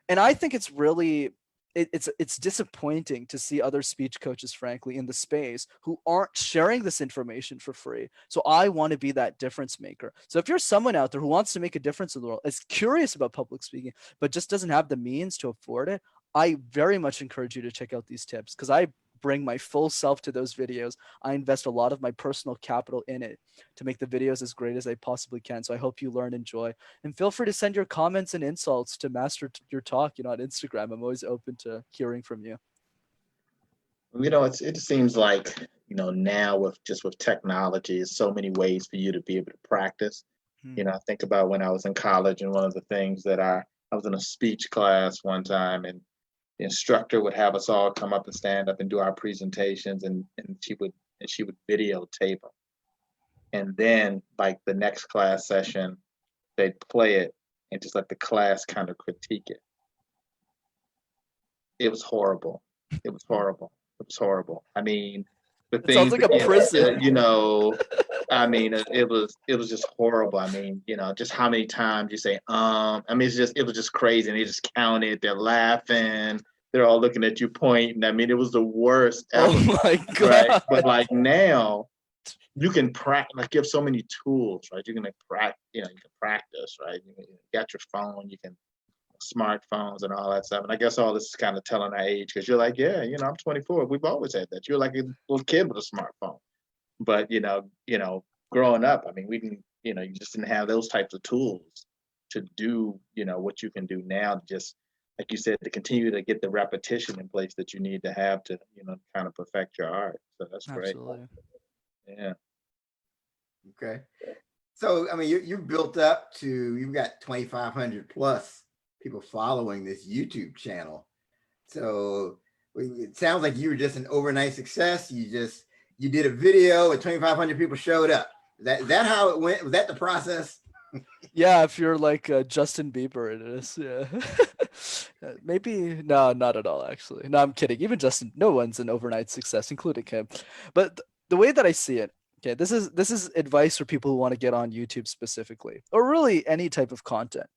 And I think it's really, it's disappointing to see other speech coaches, frankly, in the space who aren't sharing this information for free. So I want to be that difference maker. So if you're someone out there who wants to make a difference in the world, is curious about public speaking, but just doesn't have the means to afford it, I very much encourage you to check out these tips, because I bring my full self to those videos. I invest a lot of my personal capital in it to make the videos as great as I possibly can. So I hope you learn and enjoy, and feel free to send your comments and insults to Master Your Talk, on Instagram. I'm always open to hearing from you. it seems like, now with technology, there's so many ways for you to be able to practice. I think about when I was in college, and one of the things that I was in a speech class one time, and the instructor would have us all come up and stand up and do our presentations, and she would videotape them. And then like the next class session, they'd play it and just let the class kind of critique it. It was horrible. It was horrible. It was horrible. I mean, the It sounds things like a prison. I mean, it was just horrible. I mean, just how many times you say, I mean, it was just crazy. And they just counted, they're laughing, they're all looking at you pointing. I mean, it was the worst ever. Oh my Right. god. But like now, you can practice, like you have so many tools, right? You can practice, you can practice, right? You got your phone, you can smartphones and all that stuff. And I guess all this is kind of telling our age, because you're like, yeah, I'm 24. We've always had that. You're like a little kid with a smartphone. But growing up, I mean, we can, you just didn't have those types of tools to do, what you can do now, to just, like you said, to continue to get the repetition in place that you need to have to, kind of perfect your art. So that's great. Absolutely. Yeah. Okay. So, I mean, you built up to, you've got 2,500 plus people following this YouTube channel. So it sounds like you were just an overnight success. You did a video and 2,500 people showed up. Is that how it went? Was that the process? Yeah, if you're like Justin Bieber, it is. Yeah. Maybe no, not at all. Actually, no, I'm kidding. Even Justin, no one's an overnight success, including him. But the way that I see it, okay, this is advice for people who want to get on YouTube specifically, or really any type of content.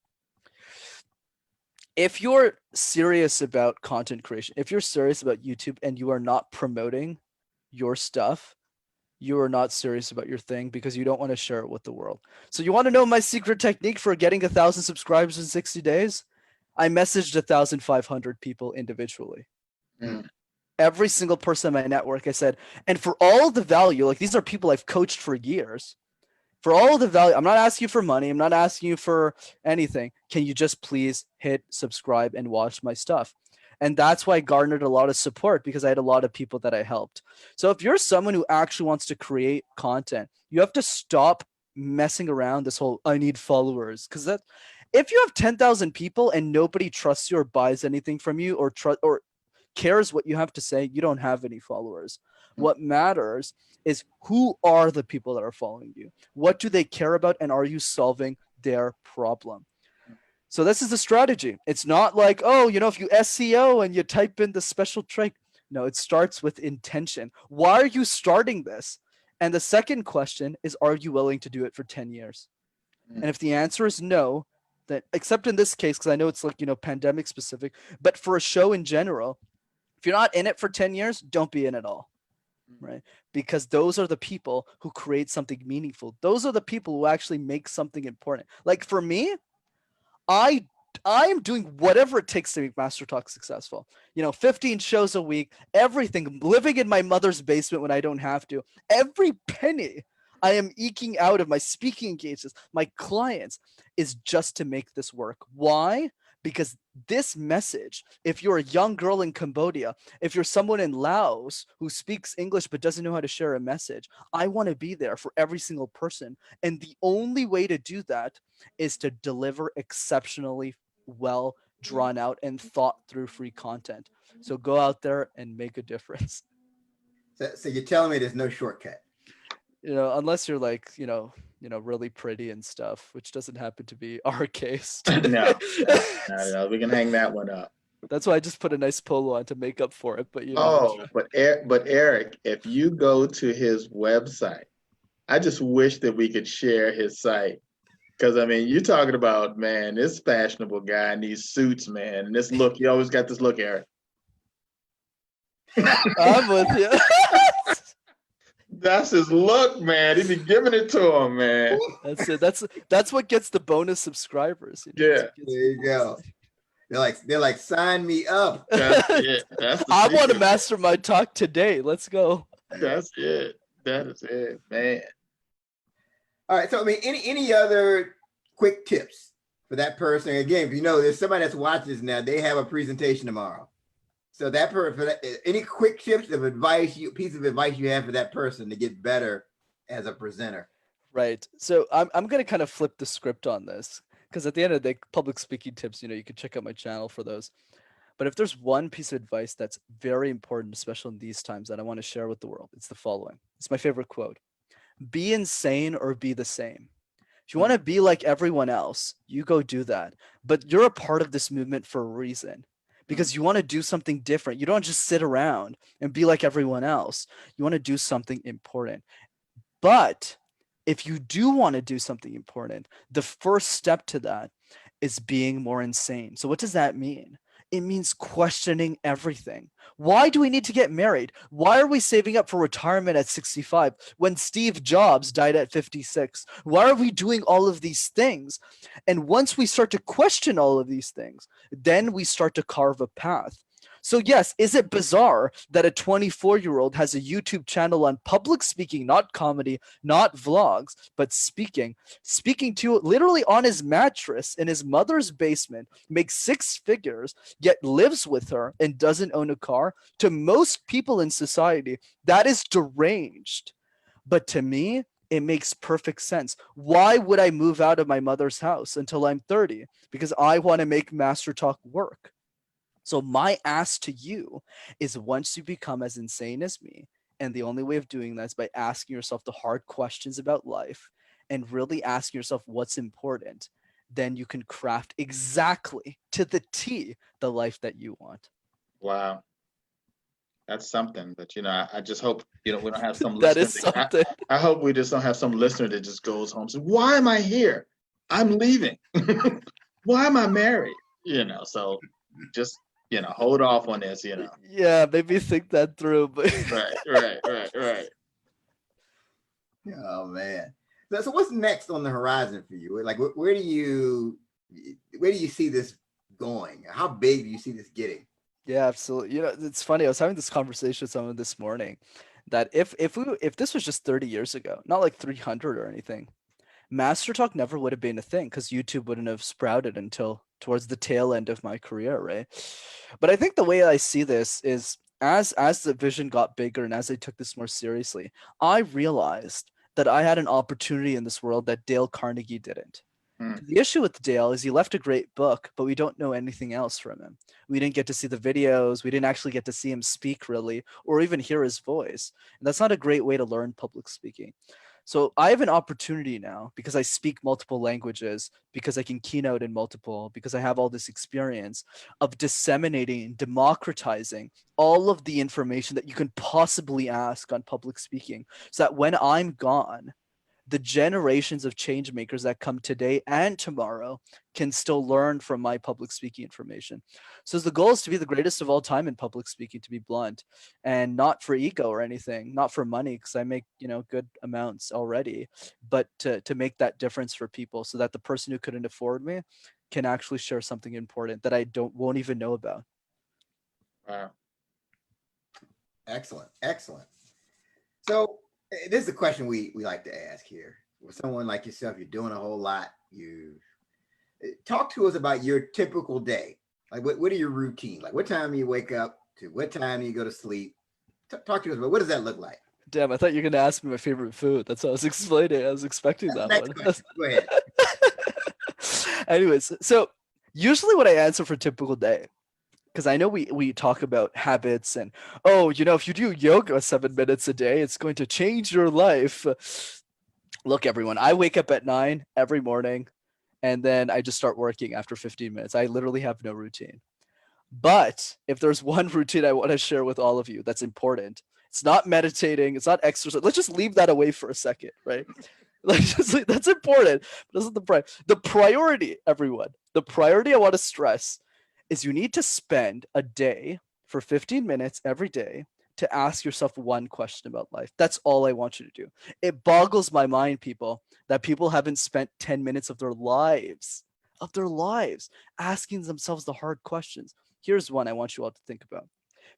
If you're serious about content creation, if you're serious about YouTube and you are not promoting your stuff, you are not serious about your thing, because you don't want to share it with the world. So you want to know my secret technique for getting 1,000 subscribers in 60 days? I messaged 1,500 people individually. Mm. Every single person in my network, I said, and for all the value, like these are people I've coached for years. For all the value, I'm not asking you for money. I'm not asking you for anything. Can you just please hit subscribe and watch my stuff? And that's why I garnered a lot of support, because I had a lot of people that I helped. So if you're someone who actually wants to create content, you have to stop messing around this whole I need followers, because that if you have 10,000 people and nobody trusts you or buys anything from you or cares what you have to say, you don't have any followers. What matters is who are the people that are following you? What do they care about? And are you solving their problem? So this is the strategy. It's not like, oh, if you SEO and you type in the special trait. No, it starts with intention. Why are you starting this? And the second question is, are you willing to do it for 10 years? And if the answer is no, then, except in this case, because I know it's like, pandemic specific, but for a show in general, if you're not in it for 10 years, don't be in it all. Right? Because those are the people who create something meaningful. Those are the people who actually make something important. Like for me, I am doing whatever it takes to make Master Talk successful. 15 shows a week, everything, living in my mother's basement when I don't have to. Every penny I am eking out of my speaking engagements, my clients, is just to make this work. Why? Because this message, if you're a young girl in Cambodia, if you're someone in Laos who speaks English but doesn't know how to share a message, I want to be there for every single person. And the only way to do that is to deliver exceptionally well drawn out and thought through free content. So go out there and make a difference. So you're telling me there's no shortcut? Unless you're like, really pretty and stuff, which doesn't happen to be our case. No, we can hang that one up. That's why I just put a nice polo on to make up for it. But but Eric, if you go to his website, I just wish that we could share his site. Because I mean, you're talking about, man, this fashionable guy in these suits, man, and this look. You always got this look, Eric. I'm with you. That's his look, man. He be giving it to him, man. That's it. That's what gets the bonus subscribers. Yeah. There you go. They're like, sign me up. That's it. That's I want to master my talk today. Let's go. That's it. That is it, man. All right. So I mean, any other quick tips for that person? Again, if there's somebody that's watching this now, they have a presentation tomorrow. So that for that, any quick tips of advice, piece of advice you have for that person to get better as a presenter? Right. So I'm gonna kind of flip the script on this because at the end of the day, public speaking tips, you can check out my channel for those. But if there's one piece of advice that's very important, especially in these times, that I want to share with the world, it's the following. It's my favorite quote. Be insane or be the same. If you want to be like everyone else, you go do that. But you're a part of this movement for a reason because you want to do something different. You don't just sit around and be like everyone else. You want to do something important. But if you do want to do something important, the first step to that is being more insane. So, what does that mean? It means questioning everything. Why do we need to get married? Why are we saving up for retirement at 65 when Steve Jobs died at 56? Why are we doing all of these things? And once we start to question all of these things, then we start to carve a path. So, yes, is it bizarre that a 24-year-old has a YouTube channel on public speaking, not comedy, not vlogs, but speaking to literally on his mattress in his mother's basement, makes six figures, yet lives with her and doesn't own a car? To most people in society, that is deranged. But to me, it makes perfect sense. Why would I move out of my mother's house until I'm 30? Because I want to make Master Talk work. So my ask to you is once you become as insane as me, and the only way of doing that is by asking yourself the hard questions about life and really asking yourself what's important, then you can craft exactly to the T the life that you want. Wow. That's something. But I just hope we don't have some That listener. is something. I hope we just don't have some listener that just goes home and says, "Why am I here? I'm leaving. Why am I married?" So just hold off on this. Yeah, maybe think that through. But Right. Oh man. So what's next on the horizon for you? Like where do you see this going? How big do you see this getting? yeah, absolutely. It's funny. I was having this conversation with someone this morning that if this was just 30 years ago, not like 300 or anything, Master Talk never would have been a thing because YouTube wouldn't have sprouted until towards the tail end of my career, right? But I think the way I see this is as the vision got bigger and as I took this more seriously, I realized that I had an opportunity in this world that Dale Carnegie didn't. Mm. The issue with Dale is he left a great book, but we don't know anything else from him. We didn't get to see the videos. We didn't actually get to see him speak really, or even hear his voice. And that's not a great way to learn public speaking. So I have an opportunity now because I speak multiple languages, because I can keynote in multiple, because I have all this experience of disseminating and democratizing all of the information that you can possibly ask on public speaking, so that when I'm gone, the generations of change makers that come today and tomorrow can still learn from my public speaking information. So the goal is to be the greatest of all time in public speaking, to be blunt, and not for ego or anything, not for money, because I make good amounts already, but to make that difference for people, so that the person who couldn't afford me can actually share something important that I won't even know about. Wow. Excellent. So this is a question we like to ask here. With someone like yourself, you're doing a whole lot. You talk to us about your typical day. Like what are your routine? Like what time you wake up to what time you go to sleep? Talk to us about what does that look like? Damn, I thought you were gonna ask me my favorite food. That's what I was explaining. I was expecting that Next one. question. Go ahead. Anyways, so usually what I answer for typical day, because I know we talk about habits and if you do yoga 7 minutes a day, it's going to change your life. Look, everyone, I wake up at 9 every morning, and then I just start working after 15 minutes. I literally have no routine. But if there's one routine I want to share with all of you that's important, it's not meditating, it's not exercise. Let's just leave that away for a second, right? That's important. But that's not the priority, everyone. The priority I want to stress is you need to spend a day for 15 minutes every day to ask yourself one question about life. That's all I want you to do. It boggles my mind, people, that people haven't spent 10 minutes of their lives asking themselves the hard questions. Here's one I want you all to think about.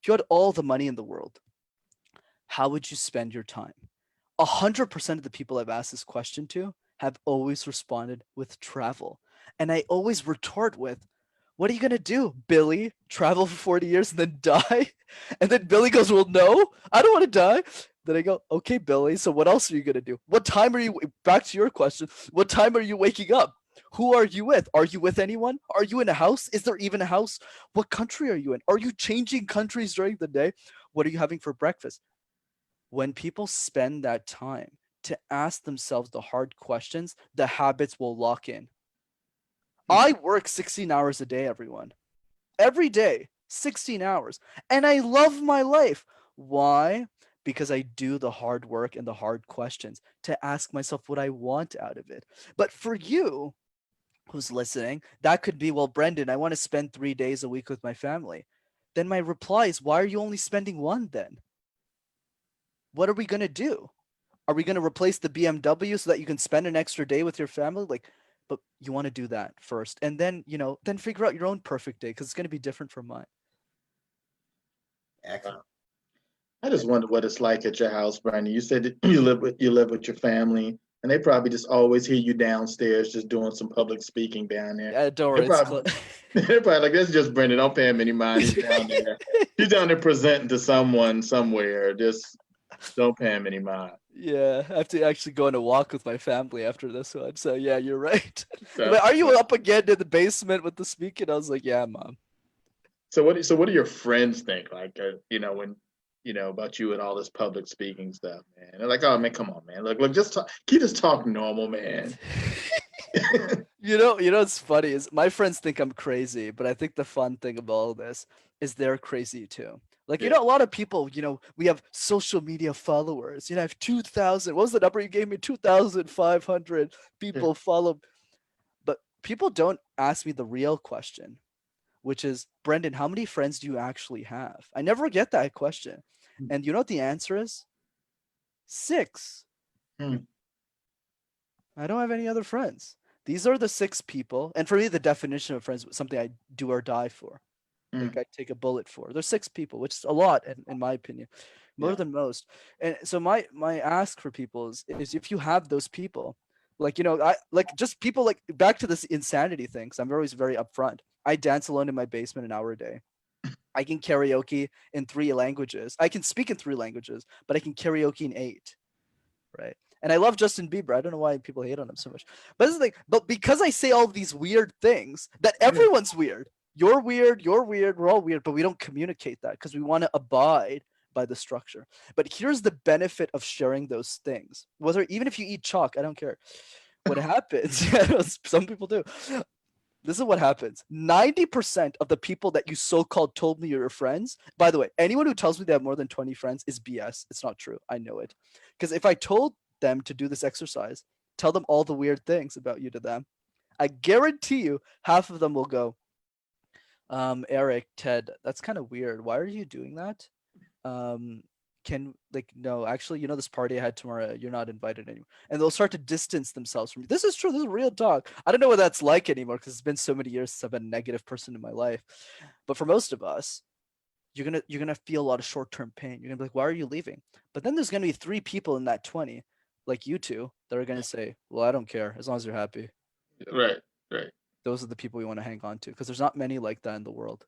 If you had all the money in the world, how would you spend your time? 100% of the people I've asked this question to have always responded with travel. And I always retort with, what are you gonna do, Billy? Travel for 40 years and then die? And then Billy goes, well, no, I don't want to die. Then I go, okay, Billy, so what else are you gonna do? What time are you, back to your question, what time are you waking up? Who are you with? Are you with anyone? Are you in a house? Is there even a house? What country are you in? Are you changing countries during the day? What are you having for breakfast? When people spend that time to ask themselves the hard questions, the habits will lock in. I work 16 hours a day, everyone. Every day, 16 hours. And I love my life. Why? Because I do the hard work and the hard questions to ask myself what I want out of it. But for you, who's listening, that could be, well, Brendan, I want to spend 3 days a week with my family. Then my reply is, why are you only spending one then? What are we going to do? Are we going to replace the BMW so that you can spend an extra day with your family? Like, but you want to do that first. And then, then figure out your own perfect day because it's going to be different from mine. Excellent. I just wonder what it's like at your house, Brandon. You said that you live with your family, and they probably just always hear you downstairs just doing some public speaking down there. Yeah, don't worry. They're probably like, that's just Brendan. Don't pay him any mind. He's down there. He's down there presenting to someone somewhere. Just don't pay him any mind. Yeah, I have to actually go on a walk with my family after this one. So yeah, you're right. But are you up again in the basement with the speaking? I was like, yeah, Mom. So what do your friends think? Like, when about you and all this public speaking stuff, man. They're like, oh man, come on, man. Look, just talk. Can you just talk normal, man? What's funny is my friends think I'm crazy, but I think the fun thing of all this is they're crazy too. Like, Yeah. a lot of people, we have social media followers. I have 2,000. What was the number you gave me? 2,500 people follow. But people don't ask me the real question, which is, Brendan, how many friends do you actually have? I never get that question. And you know what the answer is? 6. Hmm. I don't have any other friends. These are the 6 people. And for me, the definition of friends was something I do or die for. Like I take a bullet for. There's 6 people, which is a lot in my opinion, more than most. And so my ask for people is if you have those people, like, I like just people, like, back to this insanity thing, because I'm always very upfront. I dance alone in my basement an hour a day. I can karaoke in 3 languages. I can speak in 3 languages, but I can karaoke in 8. Right. And I love Justin Bieber. I don't know why people hate on him so much. But this is like, but because I say all these weird things, that everyone's weird. You're weird, we're all weird, but we don't communicate that because we want to abide by the structure. But here's the benefit of sharing those things. Even if you eat chalk, I don't care. What happens, some people do. This is what happens. 90% of the people that you so-called told me you're your friends, by the way, anyone who tells me they have more than 20 friends is BS. It's not true. I know it. Because if I told them to do this exercise, tell them all the weird things about you to them, I guarantee you half of them will go, Eric, Ted, that's kind of weird. Why are you doing that? No, actually, this party I had tomorrow, you're not invited anymore. And they'll start to distance themselves from me. This is true. This is real talk. I don't know what that's like anymore because it's been so many years since I've been a negative person in my life. But for most of us, you're gonna feel a lot of short-term pain. You're gonna be like, why are you leaving? But then there's gonna be 3 people in that 20, like you two, that are gonna say, well, I don't care as long as you're happy. Right. Those are the people we want to hang on to because there's not many like that in the world.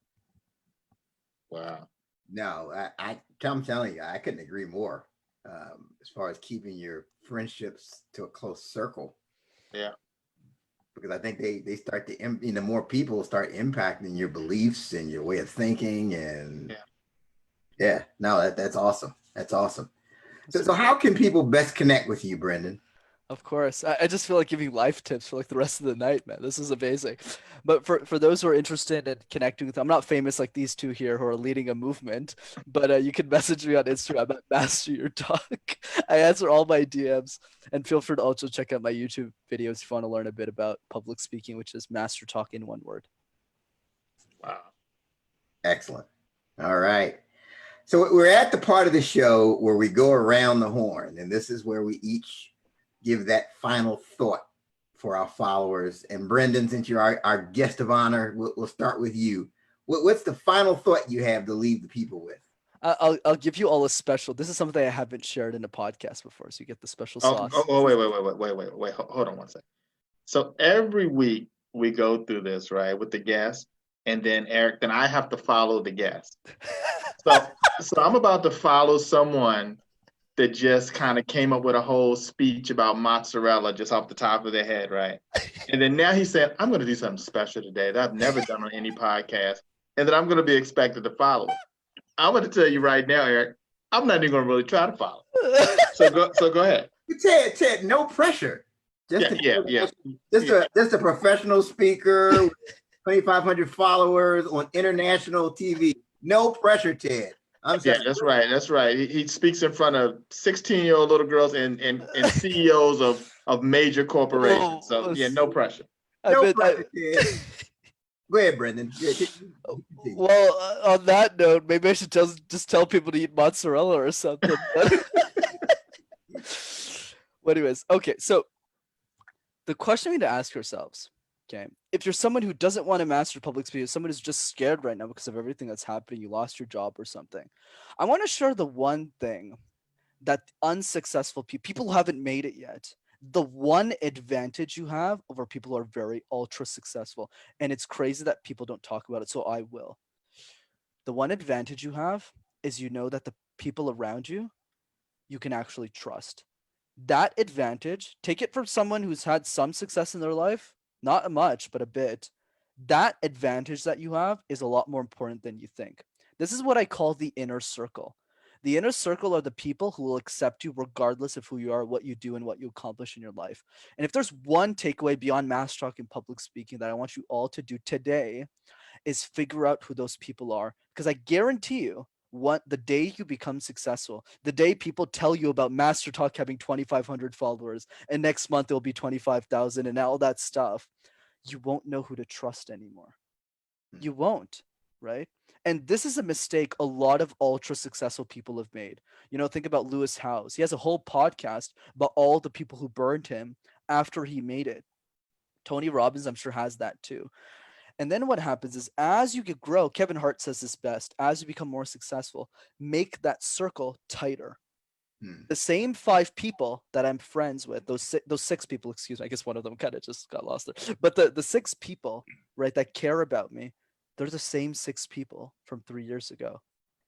Wow. No, I'm telling you, I couldn't agree more. As far as keeping your friendships to a close circle. Yeah. Because I think they start to, more people start impacting your beliefs and your way of thinking, and that's awesome. That's awesome. So how can people best connect with you, Brendan? Of course. I just feel like giving life tips for like the rest of the night, man. This is amazing. But for those who are interested in connecting with them, I'm not famous like these two here who are leading a movement, but you can message me on Instagram at Master Your Talk. I answer all my DMs, and feel free to also check out my YouTube videos if you want to learn a bit about public speaking, which is Master Talk in one word. Wow. Excellent. All right. So we're at the part of the show where we go around the horn, and this is where we each give that final thought for our followers. And Brendan, since you're our guest of honor, we'll start with you. What's the final thought you have to leave the people with? I'll give you all a special. This is something I haven't shared in a podcast before, so you get the special sauce. Wait. Hold on one second. So every week we go through this, right, with the guests, and then Eric, then I have to follow the guest. So I'm about to follow someone that just kind of came up with a whole speech about mozzarella just off the top of their head, right? And then now he said, I'm going to do something special today that I've never done on any podcast, and that I'm going to be expected to follow it. I'm going to tell you right now, Eric, I'm not even going to really try to follow. So go ahead. Ted, no pressure. Just Yeah. just a professional speaker, 2,500 followers on international TV. No pressure, Ted. Yeah, that's right. That's right. He speaks in front of 16-year-old little girls and CEOs of major corporations. So yeah, no pressure. No pressure, Ted. Go ahead, Brendan. Well, on that note, maybe I should just tell people to eat mozzarella or something. But anyways, okay. So the question we need to ask ourselves, okay, if you're someone who doesn't want to master public speaking, someone who's just scared right now because of everything that's happening, you lost your job or something, I want to share the one thing that unsuccessful people who haven't made it yet, the one advantage you have over people who are very ultra successful. And it's crazy that people don't talk about it, so I will. The one advantage you have is you know that the people around you you can actually trust. That advantage, take it from someone who's had some success in their life, not much, but a bit. That advantage that you have is a lot more important than you think. This is what I call the inner circle. The inner circle are the people who will accept you regardless of who you are, what you do, and what you accomplish in your life. And if there's one takeaway beyond mass talk and public speaking that I want you all to do today, is figure out who those people are. Because I guarantee you, what the day you become successful, the day people tell you about Master Talk having 2,500 followers, and next month it'll be 25,000 and all that stuff, you won't know who to trust anymore. You won't, right? And this is a mistake a lot of ultra successful people have made. You know, think about Lewis Howes. He has a whole podcast about all the people who burned him after he made it. Tony Robbins, I'm sure, has that too. And then what happens is as you get grow, Kevin Hart says this best, as you become more successful, make that circle tighter. The same 5 people that I'm friends with, those 6 people, excuse me, I guess one of them kind of just got lost there. But the 6 people, right, that care about me, they're the same 6 people from 3 years ago.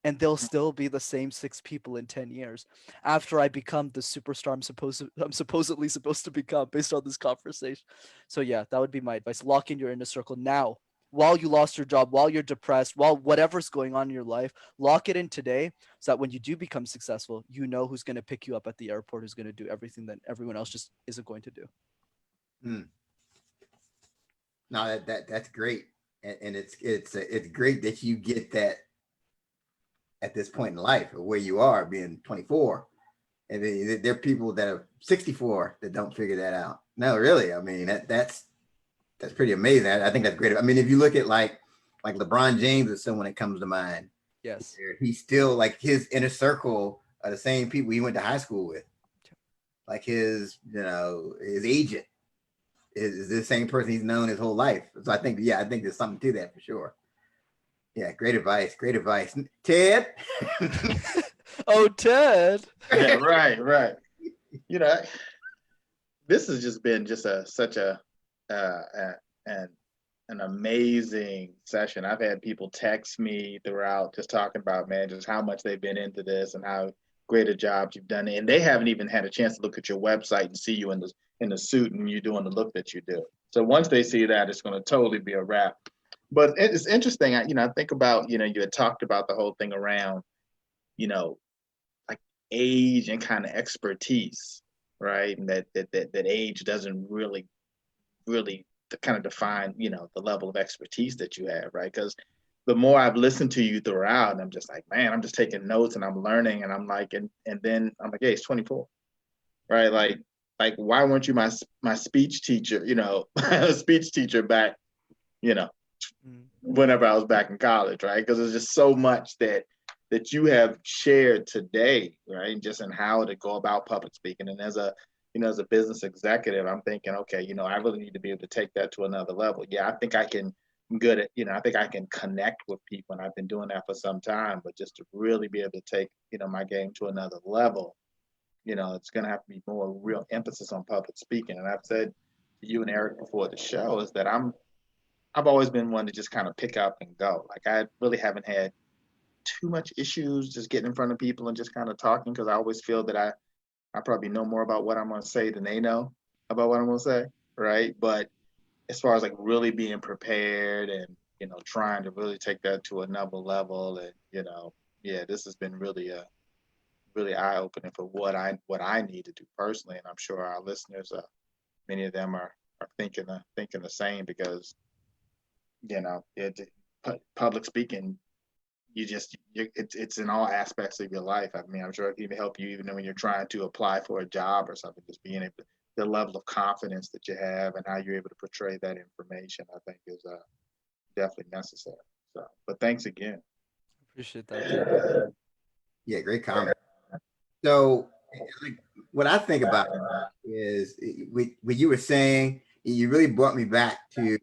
And they'll still be the same 6 people in 10 years after I become the superstar I'm supposedly supposed to become based on this conversation. So yeah, that would be my advice. Lock in your inner circle now. While you lost your job, while you're depressed, while whatever's going on in your life, lock it in today so that when you do become successful, you know who's going to pick you up at the airport, who's going to do everything that everyone else just isn't going to do. No, that's great, and it's great that you get that at this point in life, or where you are, being 24, and then there are people that are 64 that don't figure that out. No, really, I mean that's pretty amazing. I think that's great. I mean, if you look at like LeBron James is someone that comes to mind. Yes. He's still like his inner circle are the same people he went to high school with. Like his agent is the same person he's known his whole life. So I think there's something to that for sure. Yeah, great advice. Great advice. Ted. Oh, Ted. Yeah, right. You know, this has just been such an amazing session. I've had people text me throughout just talking about, man, just how much they've been into this and how great a job you've done. And they haven't even had a chance to look at your website and see you in the suit and you doing the look that you do. So once they see that, it's going to totally be a wrap. But it's interesting. I think about, you had talked about the whole thing around, like age and kind of expertise, right? And that age doesn't really to kind of define, the level of expertise that you have, right? Because the more I've listened to you throughout, I'm just like, man, I'm just taking notes and I'm learning, and I'm like, and then I'm like, hey, it's 24, right? Like why weren't you my speech teacher, speech teacher back, whenever I was back in college, right? Because there's just so much that you have shared today, right? Just in how to go about public speaking. And as a business executive, I'm thinking, okay, I really need to be able to take that to another level. Yeah, I think I can I think I can connect with people, and I've been doing that for some time, but just to really be able to take, my game to another level, it's going to have to be more real emphasis on public speaking. And I've said to you and Eric before the show is that I'm I've always been one to just kind of pick up and go. Like I really haven't had too much issues just getting in front of people and just kind of talking because I always feel that I probably know more about what I'm going to say than they know about what I'm going to say, right? But as far as like really being prepared and trying to really take that to another level, and yeah, this has been really eye opening for what I need to do personally, and I'm sure our listeners, many of them are thinking the same because public speaking, it's in all aspects of your life. I mean, I'm sure it can even help you even when you're trying to apply for a job or something. Just being able the level of confidence that you have and how you're able to portray that information, I think is definitely necessary. So, but thanks again. Appreciate that. Yeah, great comment. So, like, what I think about is what you were saying. You really brought me back to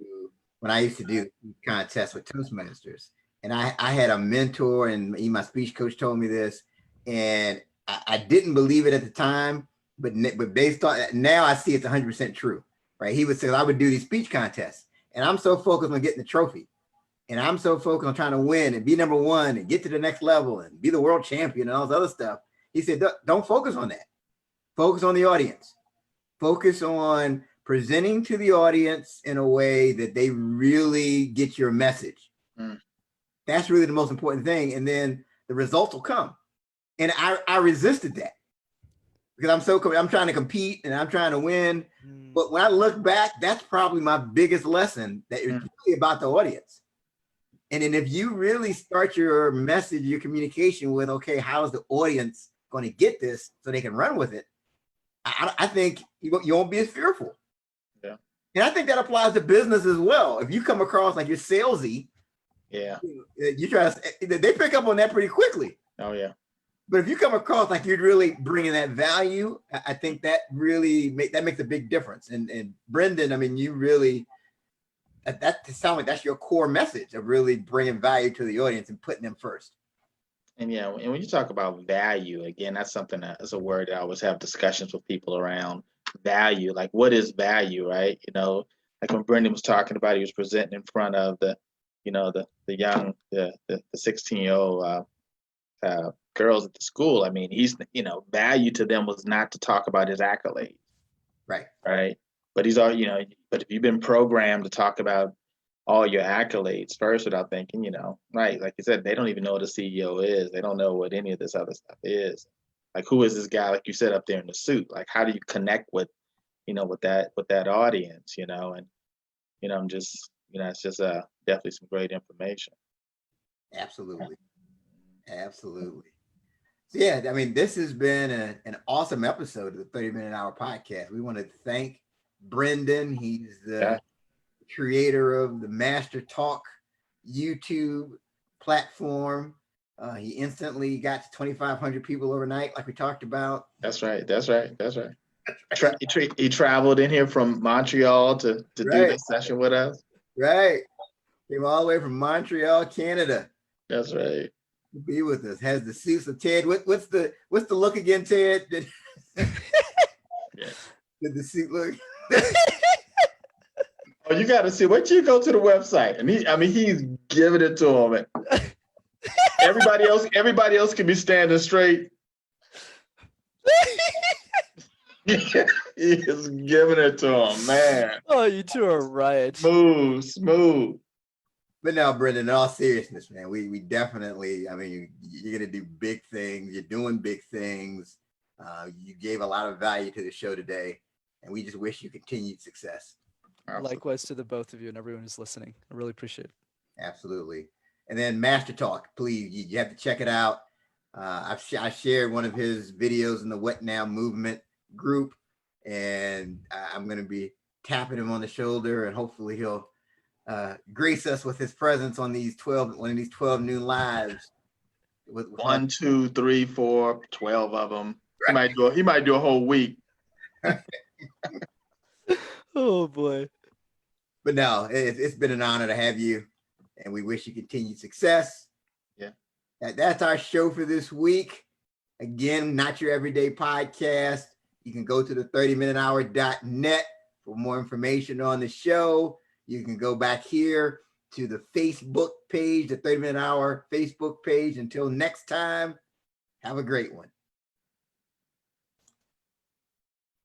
when I used to do contests with Toastmasters, and I had a mentor, and my speech coach told me this, and I didn't believe it at the time, but based on now, I see it's 100% true. Right? He would say I would do these speech contests, and I'm so focused on getting the trophy. And I'm so focused on trying to win and be number one and get to the next level and be the world champion and all this other stuff. He said, don't focus on that. Focus on the audience. Focus on presenting to the audience in a way that they really get your message. Mm. That's really the most important thing. And then the results will come. And I resisted that because I'm trying to compete and I'm trying to win. But when I look back, that's probably my biggest lesson, that it's really about the audience. And then if you really start your message, your communication with, okay, how is the audience going to get this so they can run with it? I think you won't be as fearful. Yeah. And I think that applies to business as well. If you come across like you're salesy, yeah, you try to, they pick up on that pretty quickly. Oh yeah. But if you come across like you're really bringing that value, I think that really makes a big difference. And Brendan, I mean, you really, that sounds like that's your core message of really bringing value to the audience and putting them first. And and when you talk about value, again, that's a word that I always have discussions with people around value. Like, what is value, right? Like when Brendan was talking about, he was presenting in front of the 16-year-old girls at the school. I mean, he's value to them was not to talk about his accolades, right? But he's all But if you've been programmed to talk about all your accolades first without thinking, right? Like you said, they don't even know what a CEO is. They don't know what any of this other stuff is. Like, who is this guy? Like you said, up there in the suit. Like, how do you connect with that audience? And I'm just it's just definitely some great information. Absolutely. So yeah, I mean, this has been an awesome episode of the 30 Minute Hour podcast. We want to thank Brendan. He's the creator of the Master Talk YouTube platform. He instantly got to 2,500 people overnight, like we talked about. That's right. He traveled in here from Montreal to do this session with us. Right. Came all the way from Montreal, Canada. That's right. To be with us. Has the suits of Ted. What's the look again, Ted? Did the suit look? Oh, you got to see. Wait till you go to the website, and he's giving it to him. Everybody else can be standing straight. He is giving it to him, man. Oh, you two are right. Smooth. But now, Brendan, in all seriousness, man, we definitely, I mean, you're going to do big things. You're doing big things. You gave a lot of value to the show today, and we just wish you continued success. Absolutely. Likewise to the both of you and everyone who's listening. I really appreciate it. Absolutely. And then Master Talk, please, you have to check it out. I shared one of his videos in the What Now movement group, and I'm going to be tapping him on the shoulder, and hopefully he'll grace us with his presence on one of these 12 new lives. With 1, 2, 3, 4, 12 of them. Right. He might do a whole week. Oh boy. But no, it's been an honor to have you, and we wish you continued success. Yeah. That's our show for this week. Again, Not Your Everyday Podcast. You can go to the 30minutehour.net for more information on the show. You can go back here to the Facebook page, the 30 Minute Hour Facebook page. Until next time, have a great one.